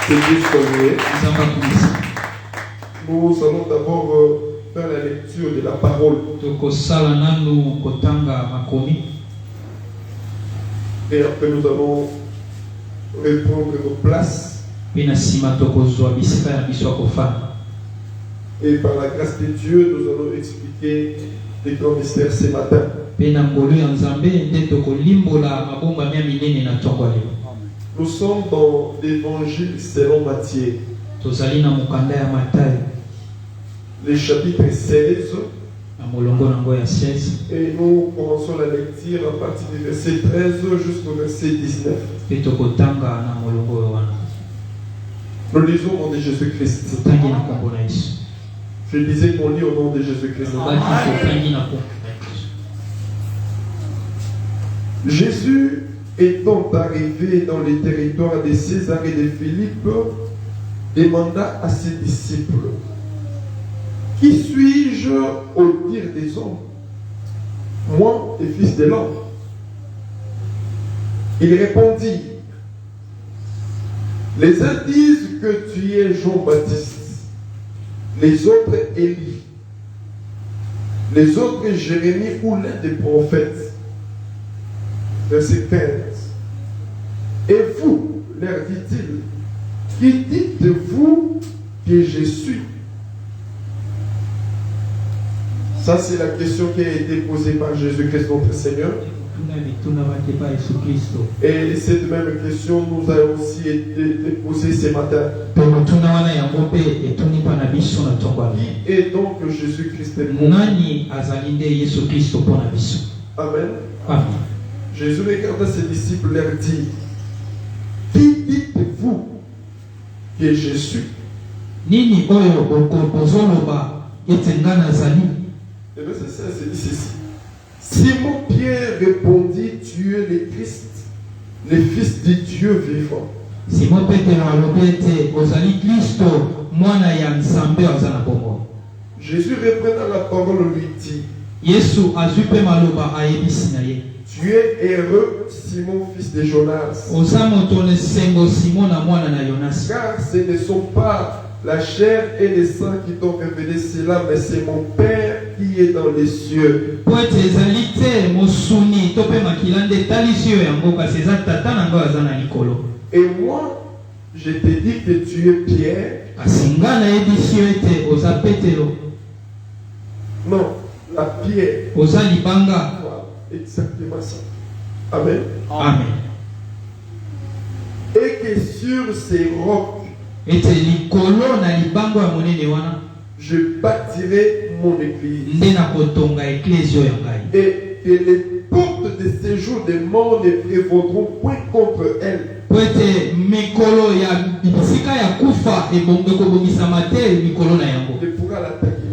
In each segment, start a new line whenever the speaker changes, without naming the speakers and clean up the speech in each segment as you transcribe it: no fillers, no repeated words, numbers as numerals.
C'est Dieu soit loué. Nous allons d'abord faire la lecture de la parole. Et après nous allons reprendre nos places. Et par la grâce de Dieu, nous allons expliquer les grands mystères ce matin. Nous sommes dans l'évangile selon Matthieu. Le chapitre 16. Et nous commençons la lecture à partir du verset 13 jusqu'au verset 19. Nous lisons au nom de Jésus-Christ. Je disais qu'on lit au nom de Jésus-Christ. Jésus étant arrivé dans les territoires de Césarée de Philippe, demanda à ses disciples: qui suis-je au dire des hommes? Moi, le Fils de l'homme. Il répondit: les uns disent que tu es Jean-Baptiste, les autres Élie, les autres Jérémie ou l'un des prophètes. Verset 15. Et vous, leur dit-il, qui dites-vous que je suis? Ça, c'est la question qui a été posée par Jésus-Christ, notre Seigneur. Et cette même question nous a aussi été posée ce matin. Qui est donc Jésus-Christ? Amen.
Amen.
Jésus regarda ses disciples et leur dit: qui dites-vous que je suis?
Nini oyo okozoloba etenga nazali.
Et bien c'est ça, c'est dit ceci. Simon Pierre répondit: tu es le Christ, le Fils du Dieu vivant.
Simon Petero alobi ete ozali Kristo mwana ya Nzambe azala bongo.
Jésus reprenant la parole lui dit:
Yesu azwi pe maloba ayebisi na ye.
Tu es heureux, Simon, fils de Jonas. Car ce ne sont pas la chair et le sang qui t'ont révélé cela, mais c'est mon Père qui est dans les cieux. Et moi, je te dis que tu es Pierre. Non, la pierre. Exactement ça. Amen.
Amen.
Et que sur ces rocs, je bâtirai mon église. Et que les portes de séjour des morts ne prévaudront point contre elle. Ne pourra l'attaquer.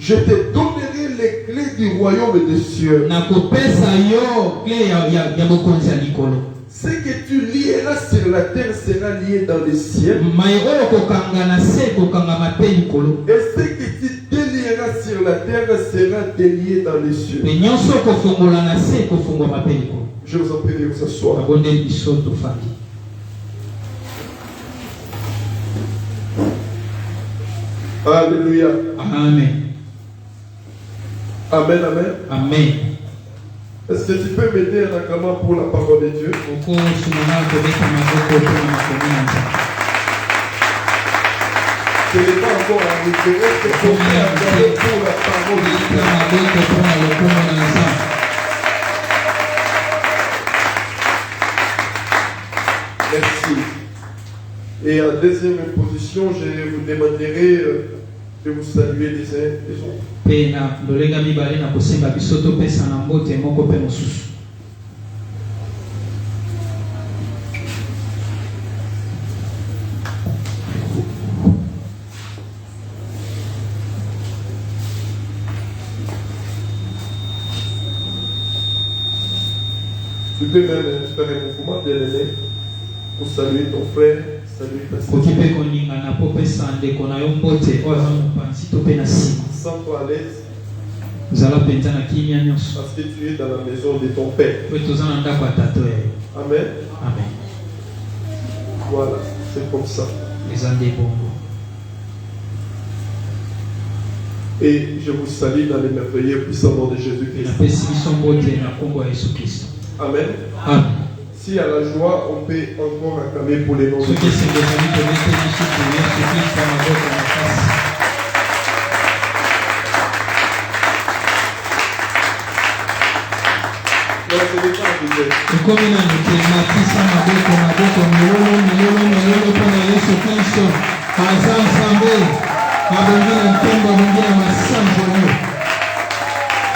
Je te donnerai les clés du royaume des cieux. Ce que tu lieras sur la terre sera lié dans les cieux. Et ce que tu délieras sur la terre sera délié dans les cieux. Je vous en prie de vous asseoir. Alléluia.
Amen.
Amen, amen.
Amen.
Est-ce que tu peux m'aider en acclamant pour la parole de Dieu? Ce n'est pas encore arrivé. Est-ce que tu peux acclamer pour la parole de Dieu? Merci. Et en deuxième position, je vous demanderai de vous saluer les uns les autres. Tu peux même faire un mouvement de l'aîné pour saluer ton frère, saluer ta sœur. Sens-toi à l'aise. Parce que tu es dans la maison de ton Père. Amen.
Amen.
Voilà, c'est comme ça.
eza nde bongo.
Et je vous salue dans le merveilleux puissant nom de Jésus-Christ.
Napesi biso mbote na kombo ya Yesu Kristo.
Amen.
Amen.
Si à la joie, on peut encore acclamer pour les noms de
soki
Dieu.
esengo ezali tobete lisusu Yesu Kristo na maboko ya makasi.
Non, ce n'est pas arrivé.
ekomi na moke matisa maboko milolo mpona Yesu Kristo aza nzambe abongi na ntembo abongi na masango yo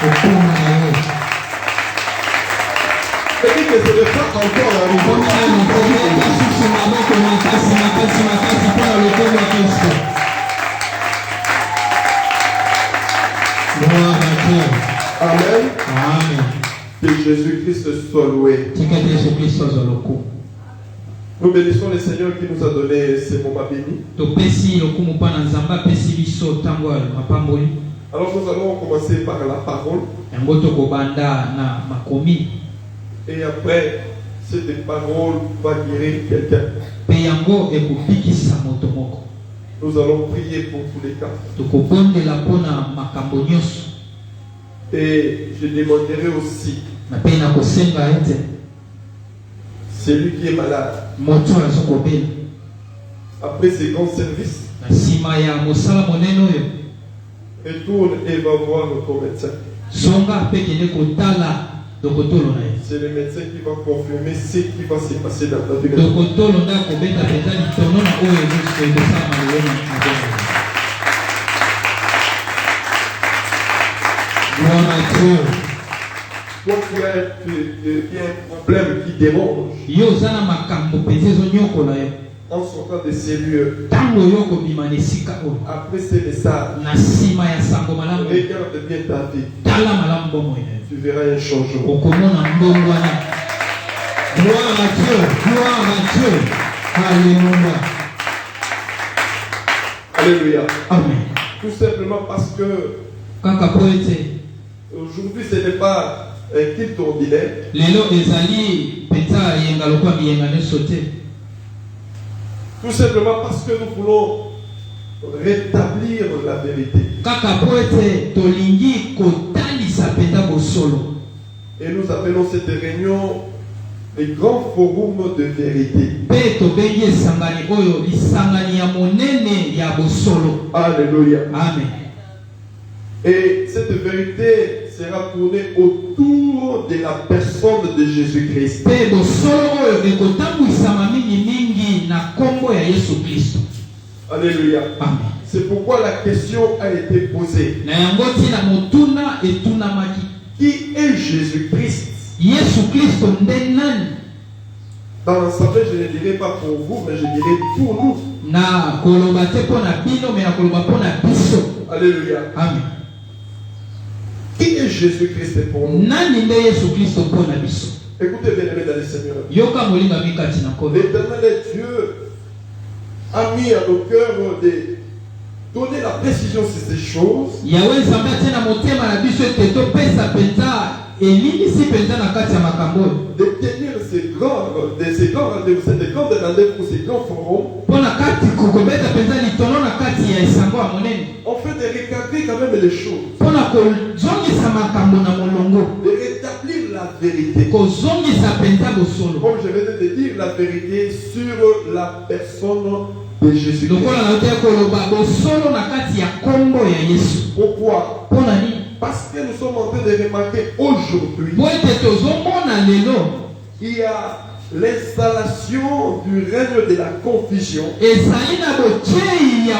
okoma na yo
C'est-à-dire que ce n'est pas encore arrivé.
ekomi na moke lisusu maboko makasi mpona lokomo ya Kristo. Gloire à Dieu.
Amen.
Amen.
Que Jésus-Christ soit loué.
tika ete Yesu Kristo azwa lokumu.
Nous bénissons le Seigneur qui nous a donné ces moments bénis.
topesi lokumu mpa na nzambe apesi biso ntango ya mapamboli.
Alors nous allons commencer par la parole.
yango tokobanda na makomi
Et après, cette parole va guérir quelqu'un.
mpe yango ekobikisa moto moko.
Nous allons prier pour tous les cas.
tokobondela mpona makambo nyonso.
Et je demanderai aussi,
na mpe na kosenga ete
celui qui est malade,
moto aza kobela
après ces grands services,
na nsima ya mosala monene oyo
retourne et va voir ton médecin.
zonga mpe kende kotala dokotolo na ye.
C'est le médecin qui va confirmer ce qui va se passer dans ta vie.
dokotolo nde akobeta mpenza litono na oyo ekosalama lelo na bongo. Gloire à Dieu.
Donc il y a un problème qui dérange
yo oza na makambo mpenza ezonyokola yo
en sortant de ces lieux.
ntango yo okobima na esika oyo
Après ces messages,
na nsima ya sango malamu
regarde bien ta vie.
tala malamu bomoi na yo
Tu verras un changement.
okomona mbongo wana. Gloire à Dieu, gloire à Dieu. Alléluia.
Alléluia.
Amen.
Tout simplement parce que
kaka po ete
aujourd'hui ce n'est pas un culte ordinaire.
lelo ezali mpenza yenga lokola miyenga nyonso te.
Tout simplement parce que nous voulons rétablir la vérité.
kaka po ete tolingi kotalisa mpenza bosolo.
Et nous appelons cette réunion le grand forum de vérité.
mpe tobengi esangani oyo lisangani ya monene ya bosolo.
Alléluia.
Amen.
Et cette vérité sera tournée autour de la personne de Jésus-Christ.
mpe bosolo oyo ekotambwisama mingi na kombo ya Yesu Kristo.
Alléluia.
Amen.
C'est pourquoi la question a été posée.
na yango ntina motuna etunamaki
Qui est Jésus-Christ?
Yesu Kristo nde nani?
Dans l'ensemble, je ne dirai pas pour vous, mais je dirai pour nous.
na koloba te mpo na bino me na koloba mpo na biso.
Alléluia.
Amen.
Qui est Jésus-Christ pour nous?
nani nde Yesu Kristo mpo na biso?
Écoutez bien, aimés dans le Seigneur.
yoka molingami kati na nkolo.
L'Éternel Dieu a mis à nos cœurs de donner la précision sur ces choses.
yawe nzambe atie na motema na biso ete topesa mpenza elingisi mpenza na kati ya makambo oyo
De tenir ces grands rendez-vous, cette grande rendez-vous, ces grands forums.
mpo na kati kokobeta mpenza litono na kati ya esango ya monene
En fait, de recadrer quand même les choses.
mpo na kozongisa makambo na molongo,
De rétablir la vérité.
kozongisa mpenza bosolo.
Comme je venais de dire, la vérité sur la personne de Jésus-Christ.
lokola na oteya koloba bosolo na kati ya kombo ya Yesu.
Pourquoi?
mpo na nini?
Parce que nous sommes en train de remarquer aujourd'hui
po ete tozomona lelo
qu'il y a l'installation du règne de la confusion
ezali na botyeyi ya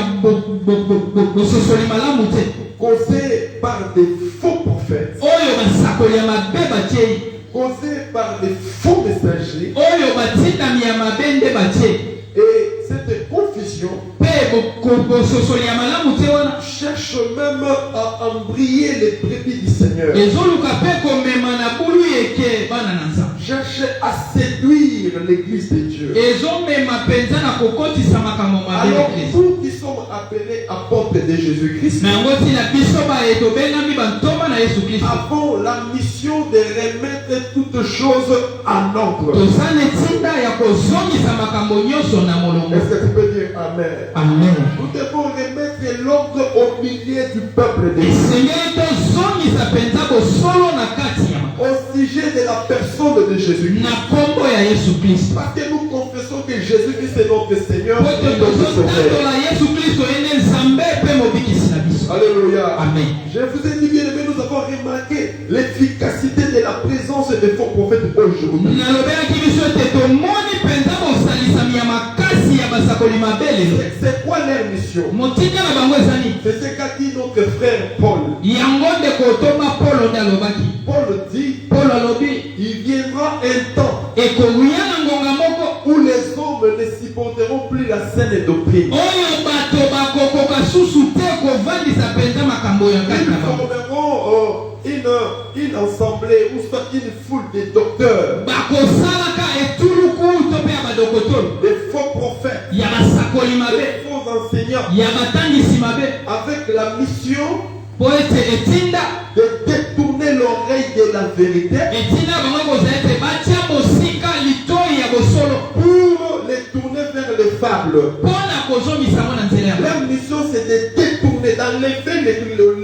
bososoli malamu te
causée par des faux prophètes,
oyo basakoli ya mabe batyeyi,
causée par des faux messagers.
oyo batindami ya mabe nde batyeyi.
Et cette confusion
mpe bososoli ya malamu te wana
cherche même à embryer les brebis du Seigneur.
ezoluka mpe komema na bulu yeke bana na nzambe,
Cherche à séduire l'église de Dieu.
ezomema mpenza na kokotisa makambo mabe ya
Alors,
Kristo.
nous qui sommes appelés apôtres de Jésus-Christ,
na yango ntina biso baye tobengami bantoma na Yesu Kristo
avons la mission de remettre toutes choses en ordre.
Toza netinda ya kozongisa makambo nyonso na molongo.
Est-ce que tu peux dire Amen?
Amen.
Nous devons remettre l'ordre au milieu du peuple de Dieu.
Seigneur tozongisa penza bosolo na kati ya
Au sujet de la personne de Jésus.
na kombo ya Yesu Kristo.
Parce que nous confessons que Jésus-Christ est notre Seigneur
Po
et notre Sauveur.
tozotatola Yesu Kristo ene Nzambe mpe mobikisi na biso.
Alléluia.
Amen.
Je vous ai dit, bien aimé, nous avons remarqué l'efficacité de la présence des faux prophètes aujourd'hui.
nalobelaki biso ete tomoni mpenza bosalisami ya makasi ya basakoli mabe lelo.
C'est quoi leur mission?
motinga na bango eza nini?
C'est ce qu'a dit notre frère Paul.
yango ndeko otoma polo nde alobaki.
Paul dit,
polo alobi
il viendra un temps
ekoya na ngonga moko
où les hommes ne supporteront plus la saine doctrine.
oyo bato bakokoka susu te kovandisa mpenza makambo ya kati
Ils
na bango.
formeront une assemblée ou soit une foule de docteurs,
bakosalaka etuluku to mpe ya badokotolo
des faux prophètes,
ya basakoli mabe
des faux enseignants,
ya batangisi mabe
avec la mission
po ete etinda
de détourner l'oreille de la vérité
etinda bango kozala ete batia mosika litoi ya bosolo
pour les tourner vers les fables.
mpona kozongisa ngo na nzela ya
Leur mission c'est de détourner, d'enlever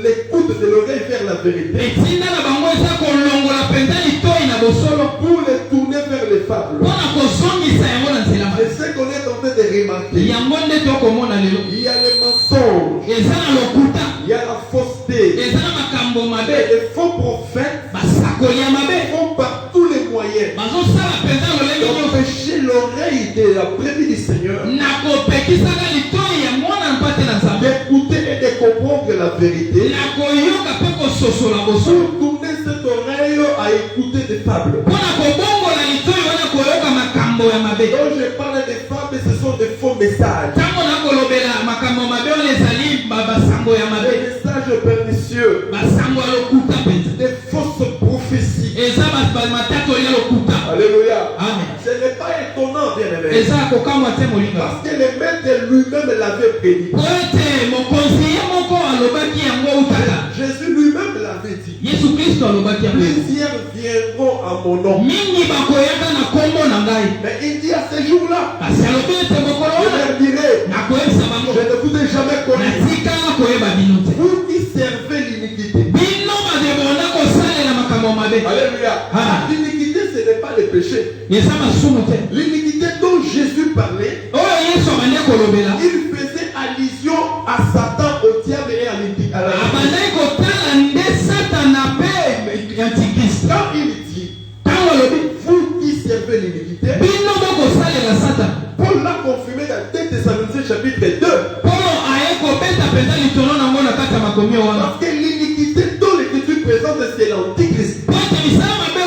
l'écoute de l'oreille vers la vérité
etinda na bango eza kolongola mpenza litoi na bosolo
pour les tourner vers les fables.
mpona kozongisa yango na nzela
Et ce qu'on est en train de remarquer,
yango nde tokomona lelo
il y a les mensonges,
eza na lokuta
il y a la fausseté,
eza na makambo
et
mabe
les faux prophètes
basakoli ya mabe
font par tous les moyens
bazosala mpenza lolenge nyonso
d'empêcher l'oreille de la brebis du Seigneur
na kopekisaka litoi ya mwana mpate na nzambe
d'écouter et de comprendre la vérité,
na koyoka mpe kososola bosolo
pour tourner cette oreille à écouter des fables.
mpona kobongola litoi wana koyoka makambo ya mabe.
Quand je parle des fables, ce sont des faux messages,
ntango nakolobela makambo mabe wana ezali basango ya
des
mabe
messages pernicieux,
basango ya lokuta mpenza
des fausses prophéties.
eza matatoli ya lokuta.
Alléluia.
Amen.
Ce n'est pas étonnant, bien aimé,
eza ya kokamwa te molinga
parce que le maître lui-même l'avait prédit.
po ete mokonzi ye moko alobaki yango utaka
Jésus lui-même l'avait dit.
yesu kristo alobaki yango
Plusieurs viendront à mon nom.
mingi bakoyaka na kombo na ngai
Mais il dit à ce jour-là,
kasi alobi ete mokolo
je
wana
leur dirai,
nakoyebisa bango
je ne vous ai jamais connu.
natikala koyeba bino te
Vous qui servez l'iniquité.
bino badebonda kosalela makambo mabe.
Alléluia.
Ah.
L'iniquité, ce n'est pas le péché.
eza masumu te
L'iniquité dont Jésus parlait,
oyo yesu abandi kolobela
il faisait allusion à Satan, au diable et à la
abandaki kotala nde satana mpe antikrist.
Quand il dit,
ntango alobi
vous qui servez l'iniquité,
bino bokosalela satana
Paul l'a confirmé dans 2 Thessaloniciens chapitre 2.
polo aye kobeta mpenza litono nango na kati ya makomi wana
Parce que l'iniquité dont l'écriture présente, c'est l'antichrist.
po ete misala mabe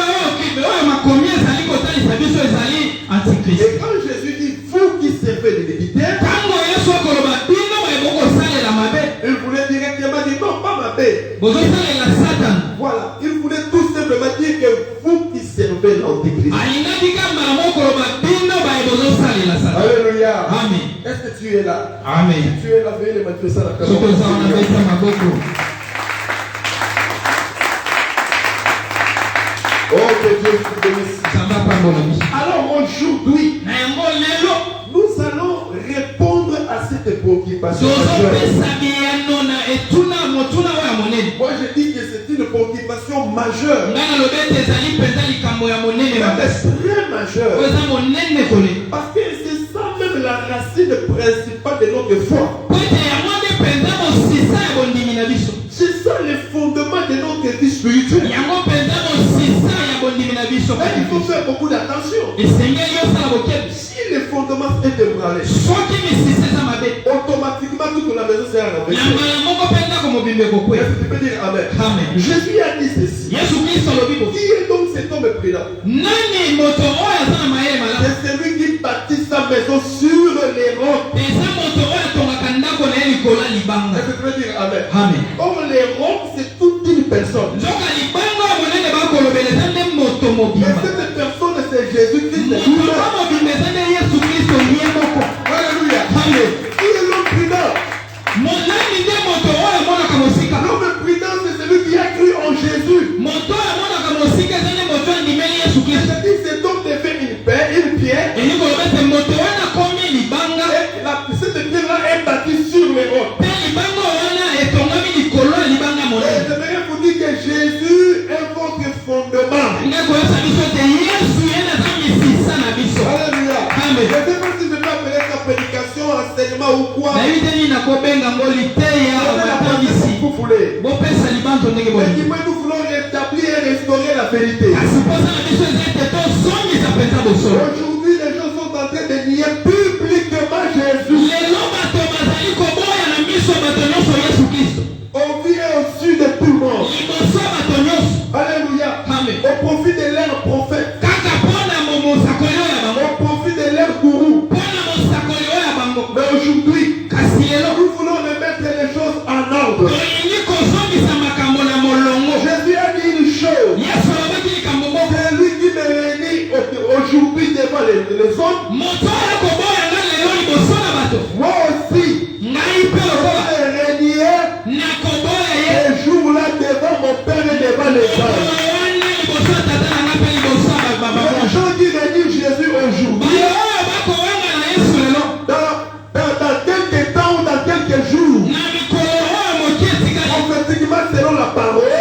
oyo makomi ezali kotalisa biso ezali antikrist.
Et quand Jésus dit, vous qui servez l'iniquité,
ntango yesu akoloba bino baye bokosalela mabe
il voulait directement dire, non, pas ma paix.
bozosalela satana.
Voilà, il voulait tout simplement dire que vous qui servez l'antichrist.
alingaki kambala moko koloba bino baye bozosalela satana.
Alléluia.
amen.
Est-ce que tu es là?
amen.
Tu es là, veuillez le manifester à la
soki oza wana beta maboko.
Oh, que Dieu vous bénisse.
nzambe apambola biso.
Alors aujourd'hui,
na yango lelo
nous allons répondre à cette préoccupation majeure.
tozopesa biyano na etuna motuna oyo ya monene.
Moi je dis que c'est une préoccupation majeure.
ngai nalobi ete ezali mpenza likambo ya monene
Même
makasi
très
oyo
majeure.
eza monene kole
Parce que c'est ça même la racine principale de notre foi.
po ete yango nde mpenza mosisa ya bondimi na biso.
C'est ça le fondement de notre vie spirituelle.
yango mpenza mosisa ya bondimi na biso.
Mais il faut faire beaucoup d'attention.
esengeli osala bokebi.
Si le fondement est ébranlé,
soki misisa eza mabe
automatiquement toute la maison sera
na
renversée.
mbala moko mpe ndako mobimba ekokwea.
Est-ce que tu peux dire Amen?
amen.
Jésus a dit ceci.
yesu kristo alobi bo
Qui est donc cet homme prudent?
nani moto oyo aza na mayele malamu?
C'est celui qui bâtit sa maison sur les rocs.
eza moto oyo atongaka ndako na ye likolo ya libanga.
Est-ce que tu peux dire Amen?
amen.
Or, les rocs, c'est toute une personne.
nzoka libanga oyo monene bakolobela eza nde moto
Et
mobimba.
cette personne, c'est Jésus-Christ
moto
lui-même.
oyo mobimba eza nde yesu kristo ye moko.
Alléluia.
amen.
Qui est l'homme prudent?
nani nde moto oyo amonaka mosika?
L'homme prudent, c'est celui qui a cru en Jésus.
moto oyo amonaka mosika eza
dit, cet homme devait une pierre. Et cette pierre-là est bâtie sur les rocs. Et j'aimerais vous dire que Jésus est votre fondement. Alléluia. Je ne sais pas si je peux appeler sa prédication, enseignement ou quoi. Mais nous voulons rétablir et restaurer la vérité. Aujourd'hui, les gens sont en train de nier publiquement Jésus. Au vu et au su de tout le monde. Alléluia. Au profit de leurs prophètes. Au profit de leurs gourous. Mais aujourd'hui, nous voulons remettre les choses en ordre. Jésus a dit une chose. C'est lui qui me réunit aujourd'hui devant les hommes. Moi aussi, je vais régner les jours-là devant mon Père et devant les hommes. Les gens qui réunissent Jésus aujourd'hui, dans quelques temps ou dans quelques jours, prophétiquement selon la parole,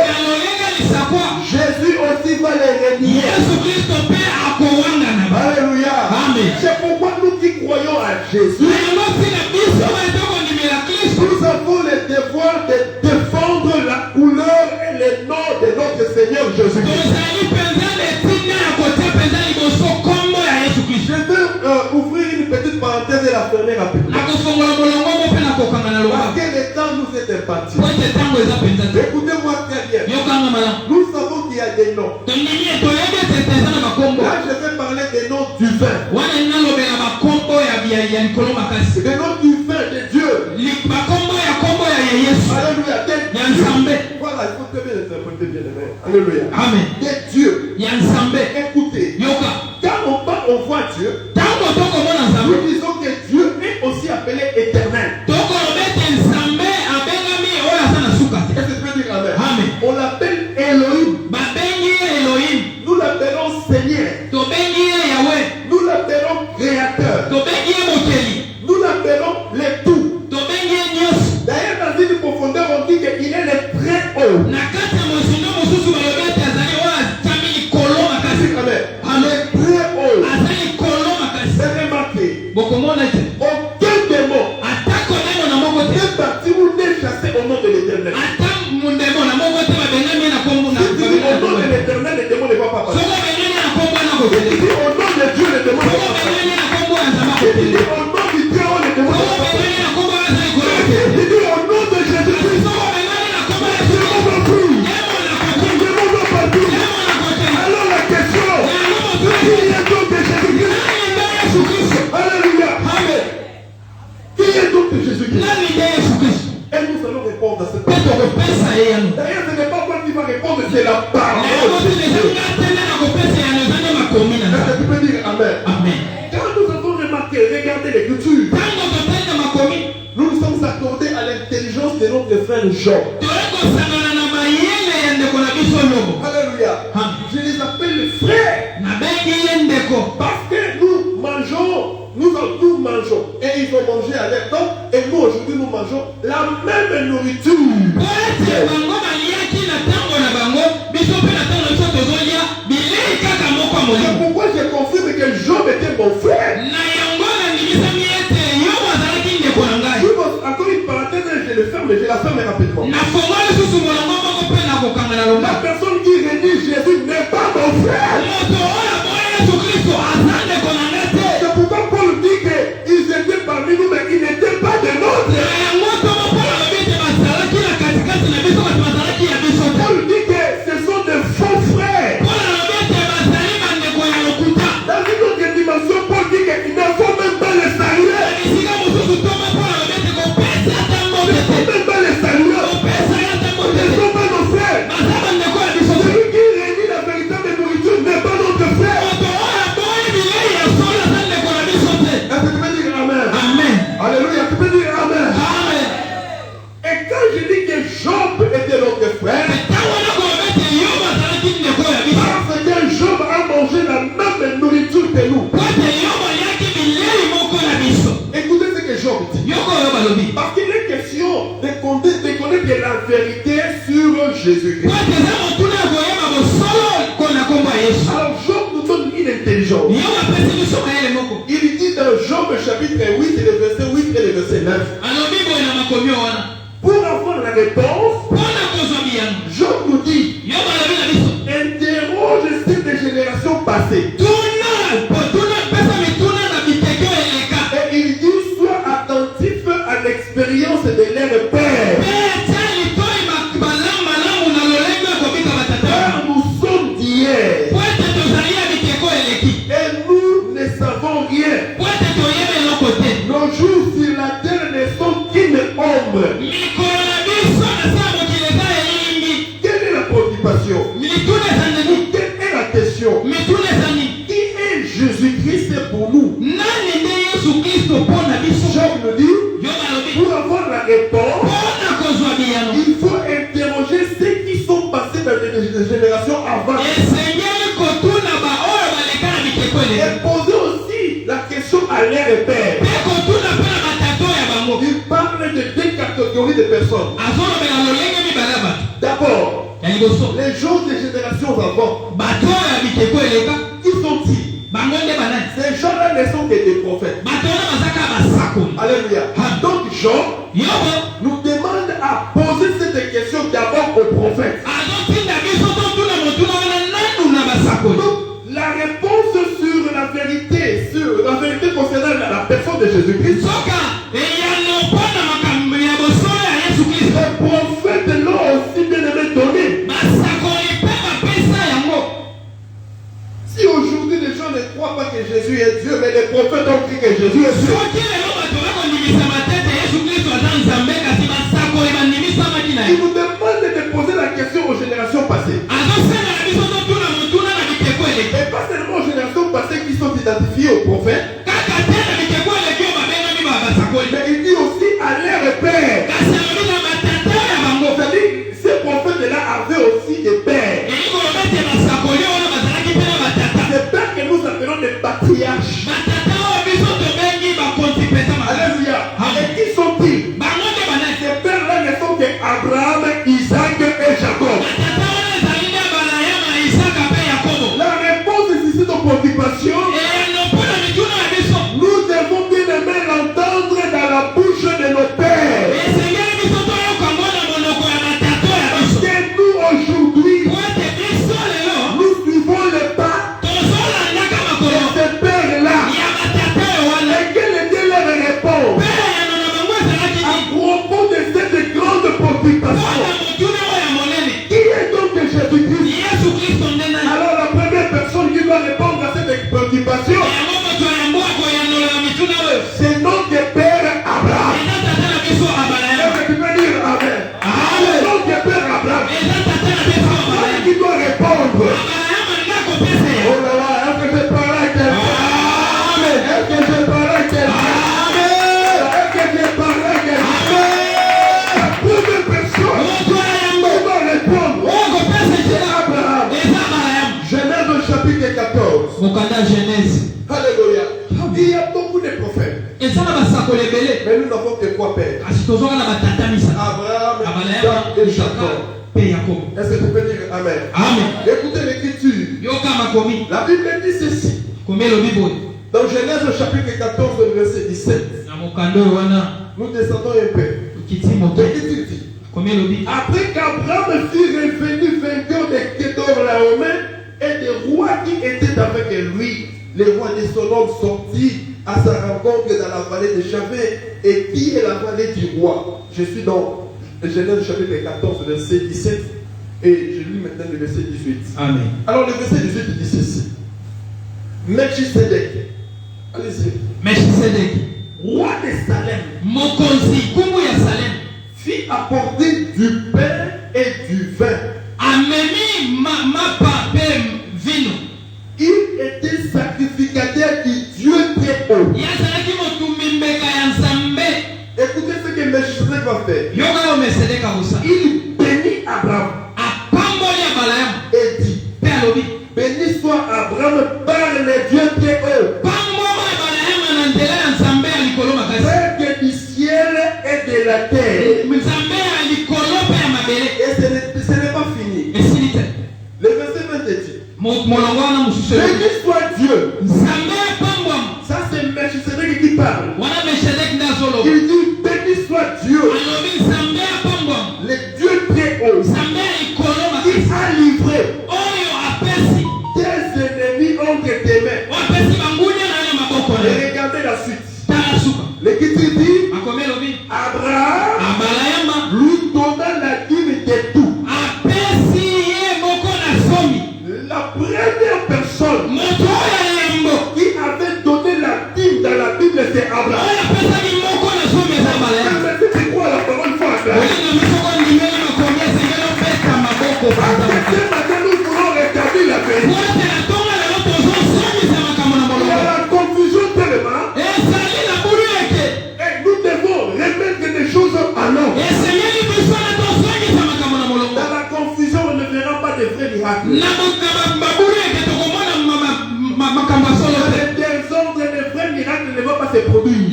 Jésus aussi va les régner. Alléluia. C'est pourquoi nous qui croyons à Jésus, nous avons le devoir de défendre la couleur et le nom de notre Seigneur Jésus-Christ. Je vais ouvrir une petite parenthèse et la fermer rapidement. Parce que le temps nous est imparti. Écoutez-moi très bien. Nous savons qu'il y a des noms. Là, je vais parler des noms du vin. Des noms du vin de Dieu. Alléluia. Voilà, il faut très bien interpréter, bien aimé. Alléluia.
Amen.
Des dieux. Écoutez. Quand on parle, on voit Dieu. Nous disons que Dieu est aussi appelé éternel. Est-ce que tu peux dire amen? On l'appelle Elohim. Nous l'appelons Seigneur. Nous l'appelons Créateur. Nous l'appelons le tout. D'ailleurs, dans une profondeur, on dit qu'il est le très haut. Amen. Le très haut. C'est remarqué. Aucun démon n'est parti ou n'est chassé au nom de l'Éternel. Si tu dis au nom de l'Éternel, le démon ne va pas passer. Si tu dis au nom de Dieu, le démon ne va pas passer. Si tu dis au nom du Dieu, le démon ne va pas passer. Si tu dis au nom de Jésus-Christ, le démon va plus. Le démon va partir. Alors la question, qui est donc de Jésus-Christ? Alléluia. Qui est donc de Jésus-Christ? Et nous allons répondre à cette question. D'ailleurs, ce n'est pas moi qui va répondre, c'est la parole. Est-ce que tu peux dire amen? Quand nous avons remarqué, regardez l'écriture, nous nous sommes accordés à l'intelligence de notre frère Job. Alléluia. Je les appelle les frères. Parce que nous mangeons et ils ont mangé à leur temps et nous aujourd'hui nous mangeons la même nourriture. C'est pourquoi je confirme que Job était mon frère. Encore une parenthèse, je le ferme, je la ferme rapidement. La personne qui réunit Jésus n'est pas mon frère. C'est pourquoi Paul dit qu'ils étaient parmi nous, mais ils n'étaient pas de nôtres. Paul dit que ce sont des faux frères. Dans une autre dimension, Paul dit qu'il ne faut même pas les saluer. Il ne faut même pas les saluer. Alors Job nous donne une intelligence. Il dit dans Job chapitre 8 et le verset 8 et le verset 9. Pour avoir la réponse, Job nous dit, interroge ces générations passées. Et il dit, sois attentif à l'expérience de leur père. Car nous sommes d'hier. Et nous ne savons rien. Nos jours sur la terre ne sont qu'une ombre. Quelle est la préoccupation? Quelle est la question? Qui est Jésus-Christ pour nous? Job nous dit, pour avoir la réponse, il faut interroger ceux qui sont passés dans les générations avant. Et poser aussi la question à leur père. Il parle de deux catégories de personnes. D'abord, les gens des générations avant. Qui sont-ils? Ces gens-là ne sont que des prophètes. Alléluia. Donc Jean nous demande à poser cette question d'abord aux prophètes. Donc, la réponse sur la vérité concernant la personne de Jésus-Christ, les prophètes l'ont aussi bien aimé donné. Si aujourd'hui les gens ne croient pas que Jésus est Dieu, mais les prophètes ont cru que Jésus est Dieu. Il nous demande de poser la question aux générations passées. Et pas seulement aux générations passées qui sont identifiées aux prophètes, mais il dit aussi à leur père. C'est-à-dire, ces prophètes-là avaient aussi des pères. Des pères que nous appelons des patriarches. Alléluia. Et qui sont-ils? Ces pères-là ne sont qu'Abraham, Isaac et Jacob. La réponse ici de nos préoccupations, nous devons bien aimer l'entendre dans la bouche de nos pères. Parce que nous aujourd'hui, nous suivons le pas de ces pères-là. Et quelle était leur réponse à propos de cette grande préoccupation? Qui est donc Jésus-Christ? Alors la première personne qui doit répondre à cette préoccupation, c'est notre père Abraham. Est-ce que tu peux dire Amen? C'est notre père Abraham. C'est qui doit répondre. Oh là là, est-ce que je parle à quelqu'un? Est-ce que je parle à quelqu'un? Est-ce que je parle à quelqu'un? La première personne qui doit répondre, c'est Abraham. Genèse chapitre 14. Alléluia. Il y a beaucoup de prophètes. Mais nous n'avons que trois pères. Abraham, Isaac et Jacob. Est-ce que tu peux dire Amen?
Amen.
Écoutez l'écriture. La Bible dit ceci. Dans Genèse chapitre 14, verset 17. Nous descendons un peu. L'écriture dit, après qu'Abraham fut revenu vainqueur des Kédorlaoméens et des rois qui étaient avec lui, les rois de Sodome sortis à sa rencontre dans la vallée de Chavé. Et qui est la vallée du roi? Je suis dans Genèse chapitre 14, verset 17. Et je lis maintenant le verset 18.
Amen.
Alors le verset 18 dit ceci. Melchisedec. Allez-y. Roi de Salem. Fit apporter du pain et du vin. Il était sacrificateur du Dieu très haut. Écoutez ce que Melchisedec va faire. Il bénit Abraham et dit, béni soit Abraham par les dieux très haut, Père du ciel et de la terre. Et ce n'est pas fini. Le verset 20 dit, Béni soit Dieu. Ça c'est Melchisedec qui parle. Il dit béni soit Dieu. Le Dieu très haut. Qui a livré tes ennemis entre tes mains. Et regardez la suite. L'Écriture dit Abraham lui donna la dîme de tout. La première personne qui avait donné la dîme dans la Bible, c'est Abraham. C'est quoi la parole faut Abraham? Ce matin, nous voulons rétablir la vérité. Il y a la confusion tellement. Et nous devons remettre des choses en ordre. Dans la confusion, on ne verra pas de vrais miracles. Il y a des désordres et des vrais miracles ne vont pas se produire.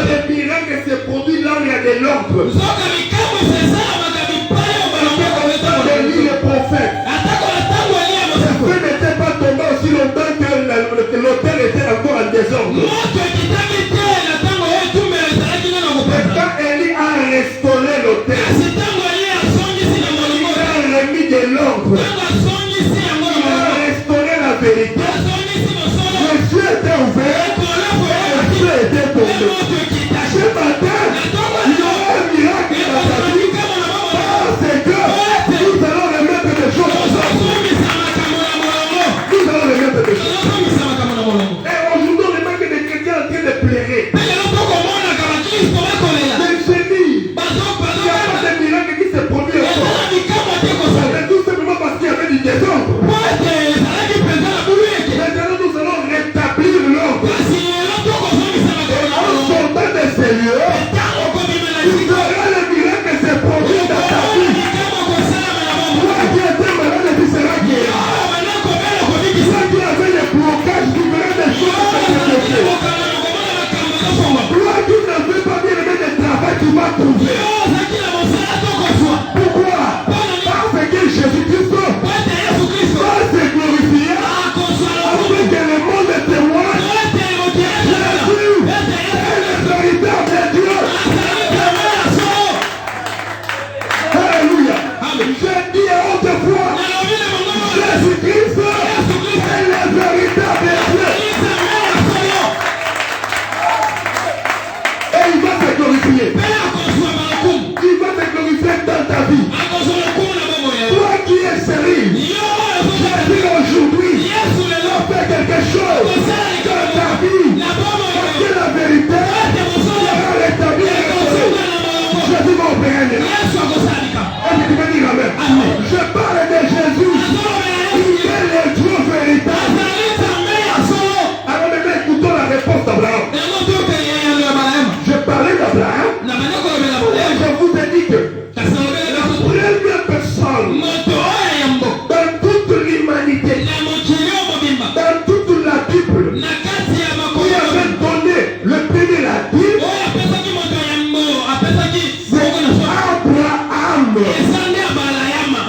Les miracles se produisent là où il y a de l'ordre. Les prophètes. Le feu n'était pas tombé aussi longtemps que l'autel était encore en désordre. Et quand Élie a restauré l'autel, il a remis de l'ordre. Il a restauré la vérité. Le ciel était ouvert. Le feu était tombé. Ce matin, il y aura un miracle dans ta vie. Parce que nous allons remettre des choses ensemble. Nous allons remettre des choses. Et aujourd'hui, on remarque que des chrétiens en train de pleurer. Des génies. Il n'y a pas de miracle qui se produit encore. C'est tout simplement parce qu'il y avait du désordre. Maintenant, nous allons rétablir l'ordre. En sortant de ces lieux, tu verras le miracle qui se produit dans ta vie. Toi qui étais malade, tu seras guéri. Toi qui avais des blocages, tu verras des choses se débloquer. Toi qui n'avais pas bien aimé de travail, tu vas trouver. Pourquoi? Parce que Jésus-Christ va se glorifier afin que le monde témoigne. Jésus est le véritable Dieu. Alléluia. Je dis à haute voix, Jésus-Christ est le véritable Dieu. Et il va se glorifier. Il va se glorifier dans ta vie. Toi qui es sérieux, Jésus aujourd'hui fait quelque chose dans ta vie. Parce que la vérité sera rétablie et restaurée. Jésus va opérer. Est-ce que tu peux dire amen? Je parle de Jésus. Il est le Dieu véritable. Alors maintenant écoutons la réponse d'Abraham. Je parlais d'Abraham. Et je vous ai dit que la première personne dans toute l'humanité, dans toute la Bible, qui avait donné le premier la Bible, c'est Abraham.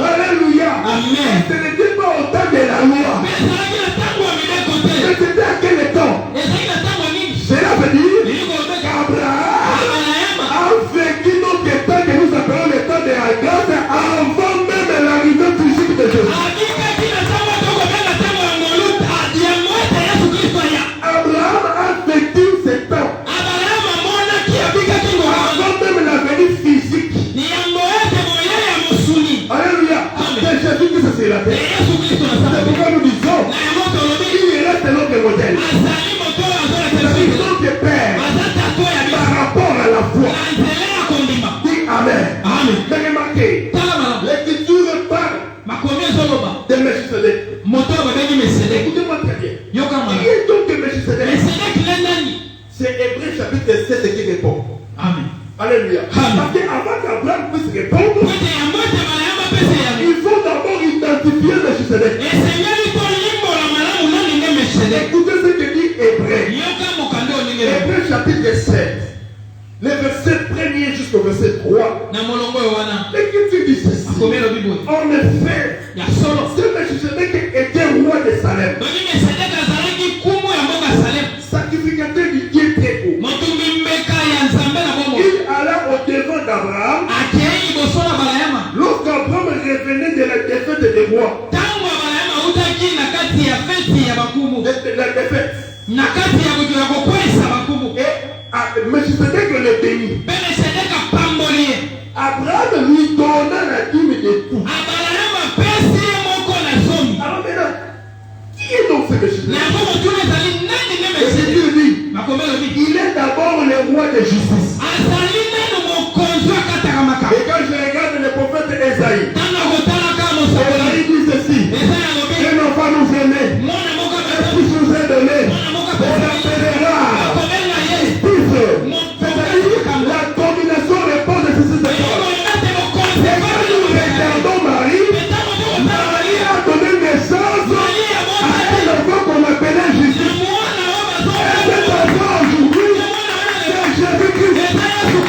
Alléluia. Ce n'était pas au temps de la loi. Mais c'était à quel temps? Cela veut dire qu'Abraham a vécu notre temps que nous appelons le temps de la grâce avant même l'arrivée physique de Jésus. Abraham a vécu ce temps avant même la venue physique. Alléluia. C'est Jésus qui se la terre. C'est pourquoi nous disons il reste notre modèle. C'est notre Père par rapport à la foi. Dis Amen. Mais remarquez, l'Écriture parle de Melchisedec. Écoutez-moi très bien. Qui est donc Melchisedec? C'est Hébreux chapitre 7 qui répond.
Amen.
Alléluia. Parce qu'avant qu'Abraham puisse répondre, il faut d'abord identifier Melchisedec. Écoutez ce que dit Hébreux. Hébreux chapitre 7. Le verset 1er jusqu'au verset 3. L'Écriture dit ceci. En effet,
ya solo.
Ce Melchisedec était roi de Salem.
Donc Melchisedec azalaki kumu ya mboka Salem.
Sacrificateur du Dieu très haut.
Motumbi mbeka ya Nzambe na bomoi.
Il alla au devant d'Abraham.
Akei liboso na Balahema.
Lorsqu'Abraham revenait de la défaite des rois.
Tango Balahema utaki na kati ya feti ya bakumu.
De la défaite.
Na kati ya butu ya kokwesa bakumu.
Et Melchisedec le bénit.
Melchisedec apamboli.
Abraham lui donna la dîme de tout.
Balahema pesi moko na zomi.
Alors maintenant, qui est donc ce Melchisedec?
Na bomo tuna zali nani ne
Et
Melchisedec?
Dieu dit,
Makomelo dit.
il est d'abord le roi de justice.
Azali nano mokonzo akataka maka.
Et quand je regarde le prophète Esaïe,
Tana kotala kama mosaboli.
Esaïe dit ceci,
Esaïe alobi.
un enfant nous est né,
Mwana moko
un
apesa.
fils nous est donné,
Mwana moko
on
apesa.
l'appellera
Makomelo na ye.
fils. C'est-à-dire la domination repose sur ce Seigneur. Et quand nous regardons Marie, Marie a donné naissance à un enfant qu'on appelait Jésus. Et cet enfant aujourd'hui, c'est Jésus-Christ.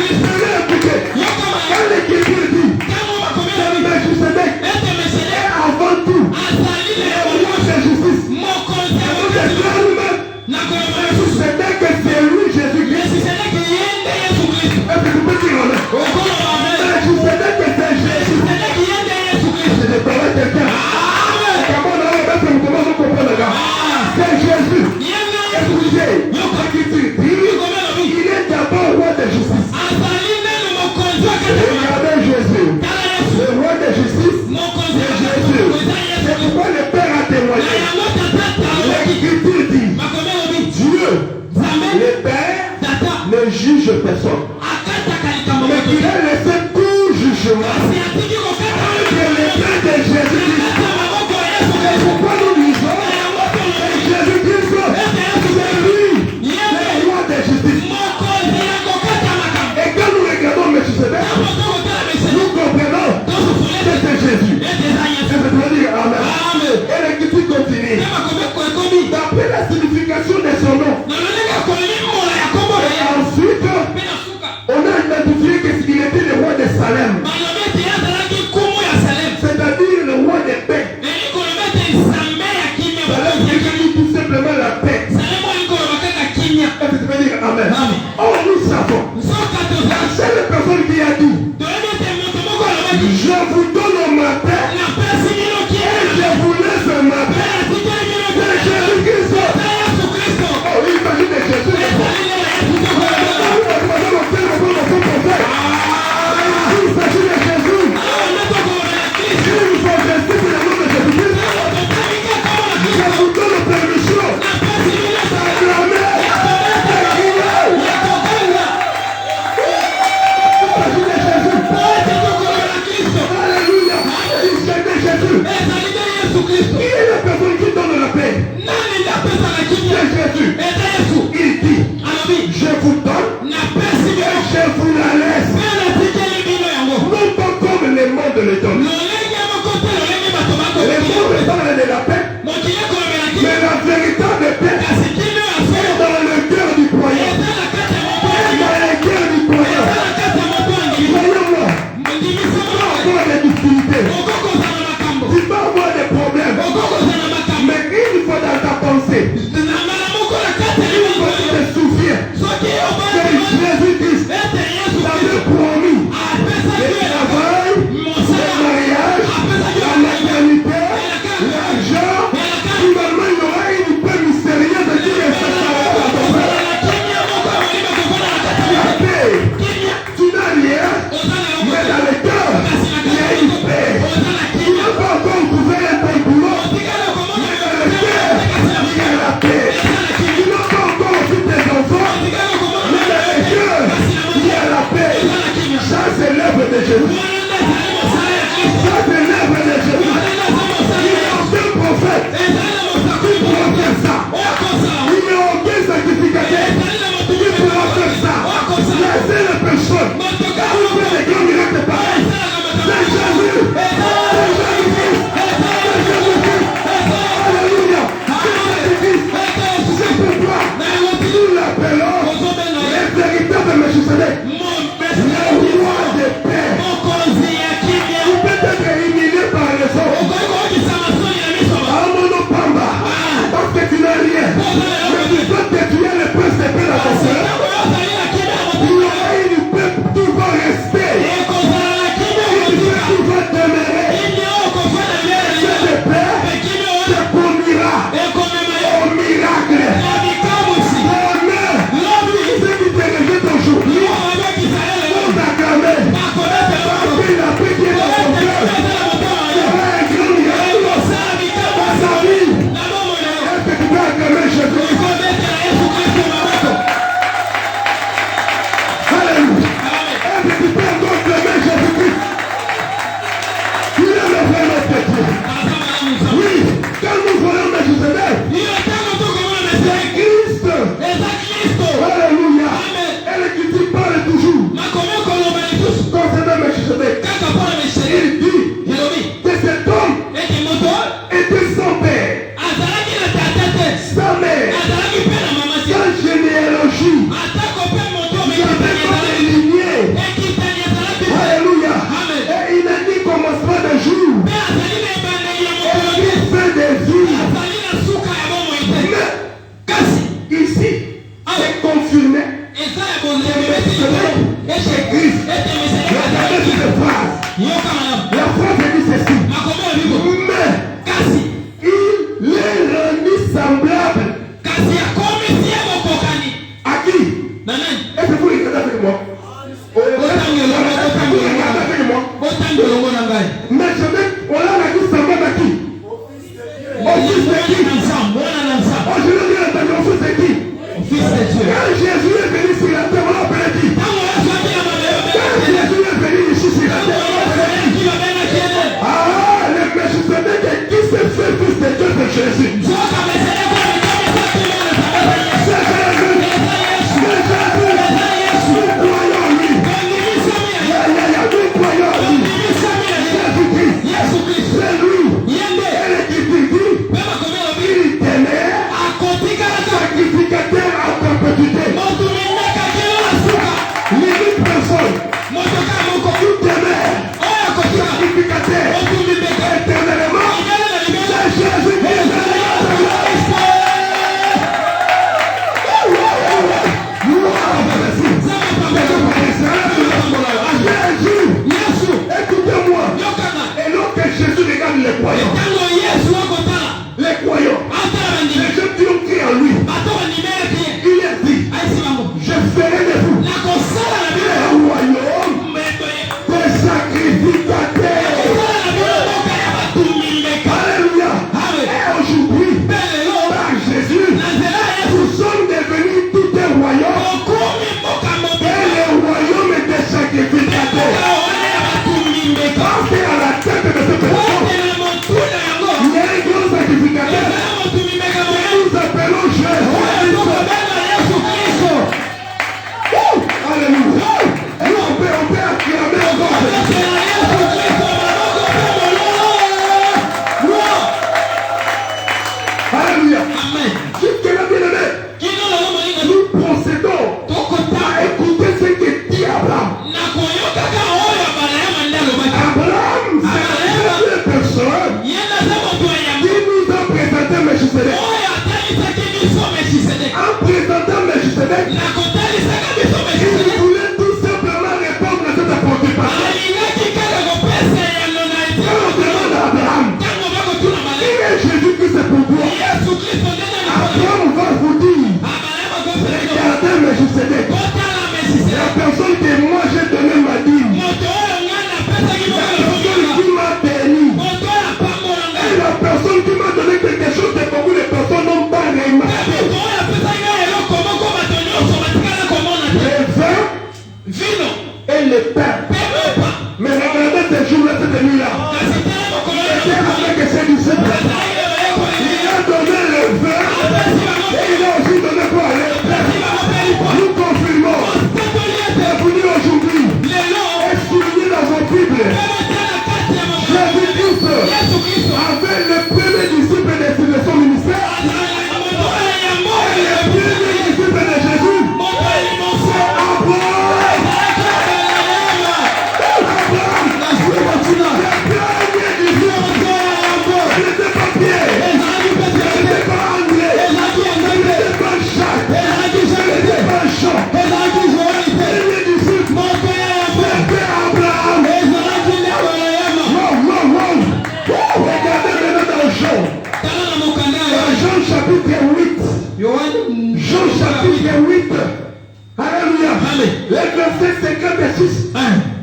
6.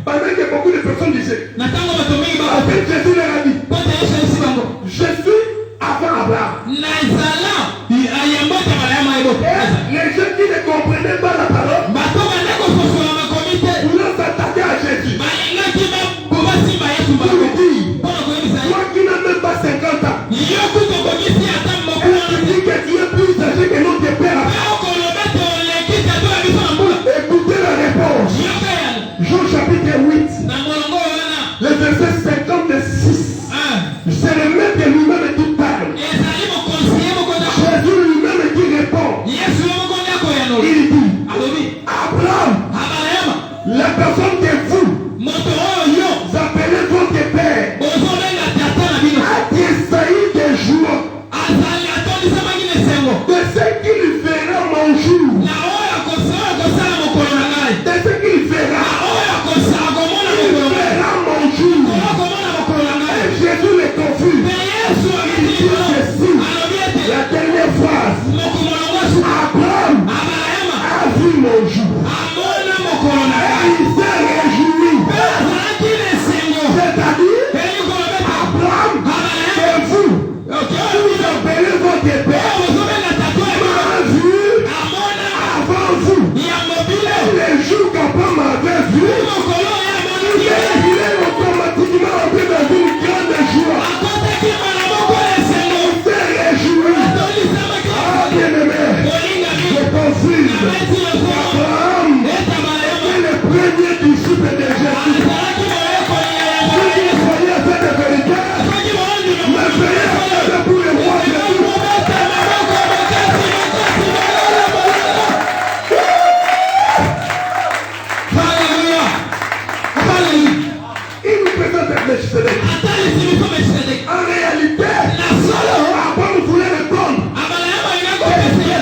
Pendant que beaucoup de personnes disaient, après Jésus leur a dit, je suis avant Abraham. Et les gens qui ne comprenaient pas la parole, voulant s'attaquer à Jésus, pour lui dire, toi qui n'as même pas 50 ans, et tu dis que tu es plus âgé que notre père. Écoutez la réponse. Jean chapitre 8, le verset 56. C'est le maître lui-même qui parle. Jésus lui-même qui répond. Il dit, Abraham, la personne que vous appelez votre père, a désailli des jours de ce qu'il verra mon jour. De ce qu'il verra. Il verra mon jour. Et Jésus les confus. Il dit ceci. La dernière phrase. Abraham a vu mon jour. Et il s'est réjoui. C'est-à-dire, Abraham, c'est vous. Vous appelez votre père. M'a vu avant vous. Les jours qu'Abraham avait vu, il est automatiquement entré dans une grande joie. On s'est réjoui. Ah, bien-aimé, je confirme qu'Abraham est le premier disciple de Jésus. Si vous croyez à cette vérité, me payez pour le roi Jésus. En réalité, Abraham voulait répondre.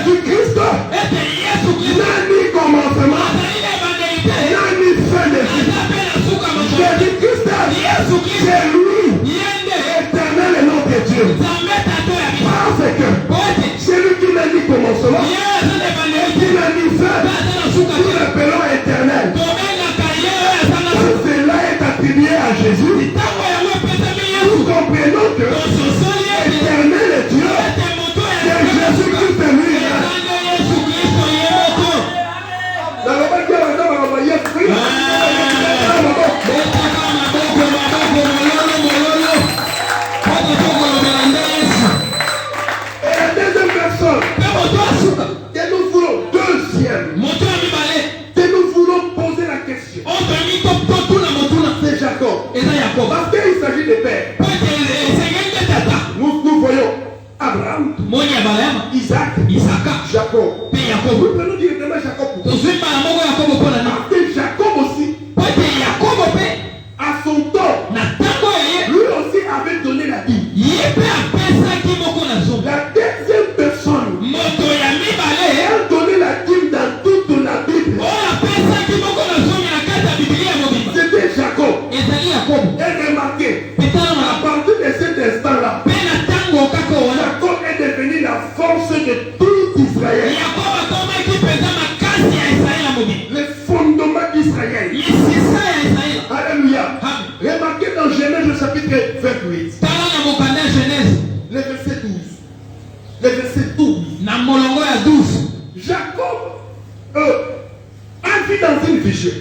Jésus-Christ n'a ni commencement, n'a ni fin de vie. Jésus-Christ, c'est lui, éternel et notre Dieu. Parce que celui qui n'a ni commencement, qui n'a ni fin, nous l'appelons éternel. Cela est attribué à Jésus. Nous comprenons que l'éternel est Dieu, c'est Jésus-Christ est lui. Et la deuxième personne que nous voulons, deuxième, que nous voulons poser la question, c'est Jacob. Parce qu'il s'agit de père. Nous voyons Abraham, Isaac, Jacob. Nous prenons directement Jacob. Parce que Jacob aussi, à son temps, lui aussi avait donné la dîme. La deuxième personne a donné la dîme dans toute la Bible. C'était Jacob. Et remarquez, à partir de cet instant-là, Jacob est devenu la force de tout Israël. Le fondement d'Israël. Alléluia. Remarquez dans Genèse chapitre 28. Le verset 12. Le verset 12. Jacob a vu dans une vision.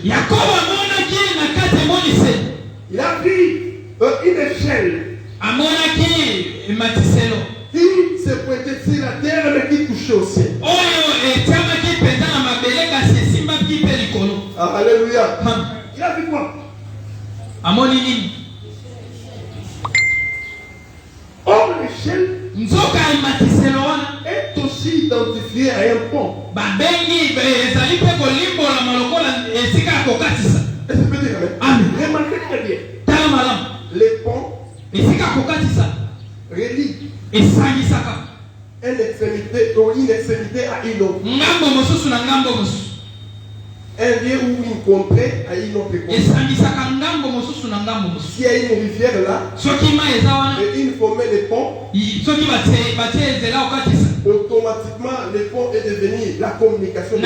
Il a vu une échelle qui se pointait sur la terre mais qui touchait au ciel. Alléluia. Il a vu quoi? Or l'échelle est aussi identifiée à un pont. Est-ce que peut dire amen? Remarquez très bien. Les ponts relient une extrémité à une autre. Un lieu ou une contrée à une autre contrée. S'il y a une rivière là, et une formée de pont, automatiquement le pont est devenu la communication.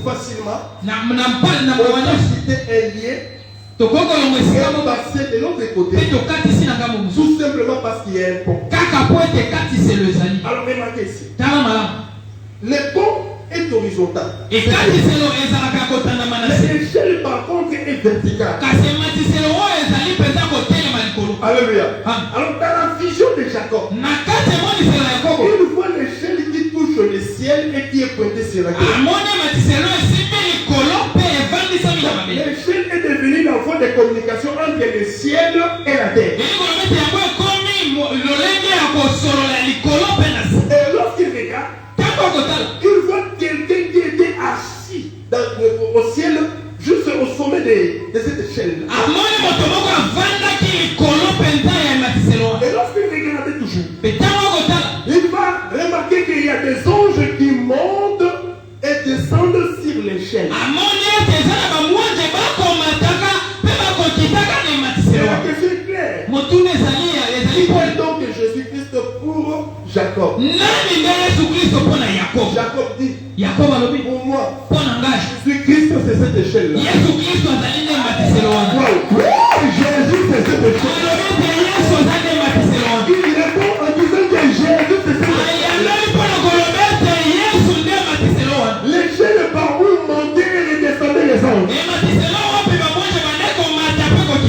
Facilement. On peut citer un lien et passer de l'autre côté. Tout simplement parce qu'il y a un pont. Alors remarquez ici. Le pont est horizontal. L'échelle par contre est verticale. Alléluia. Alors dans la vision de Jacob, il voit l'échelle qui touche le ciel et qui est pointée sur la terre. L'échelle est devenue la voie de communication entre le ciel et la terre. Et lorsqu'il regarde, il voit quelqu'un qui était assis au ciel, juste au sommet de cette échelle. Et lorsqu'il regardait toujours, il va remarquer qu'il y a des anges qui montent et descendent sur l'échelle. Et la question est claire. Qui est donc Jésus-Christ pour Jacob? Jacob dit, pour moi, Jésus-Christ c'est cette échelle-là. Wow. Jésus c'est cette échelle. Il répond en disant que Jésus c'est cette échelle. L'échelle par où montaient et descendaient les anges.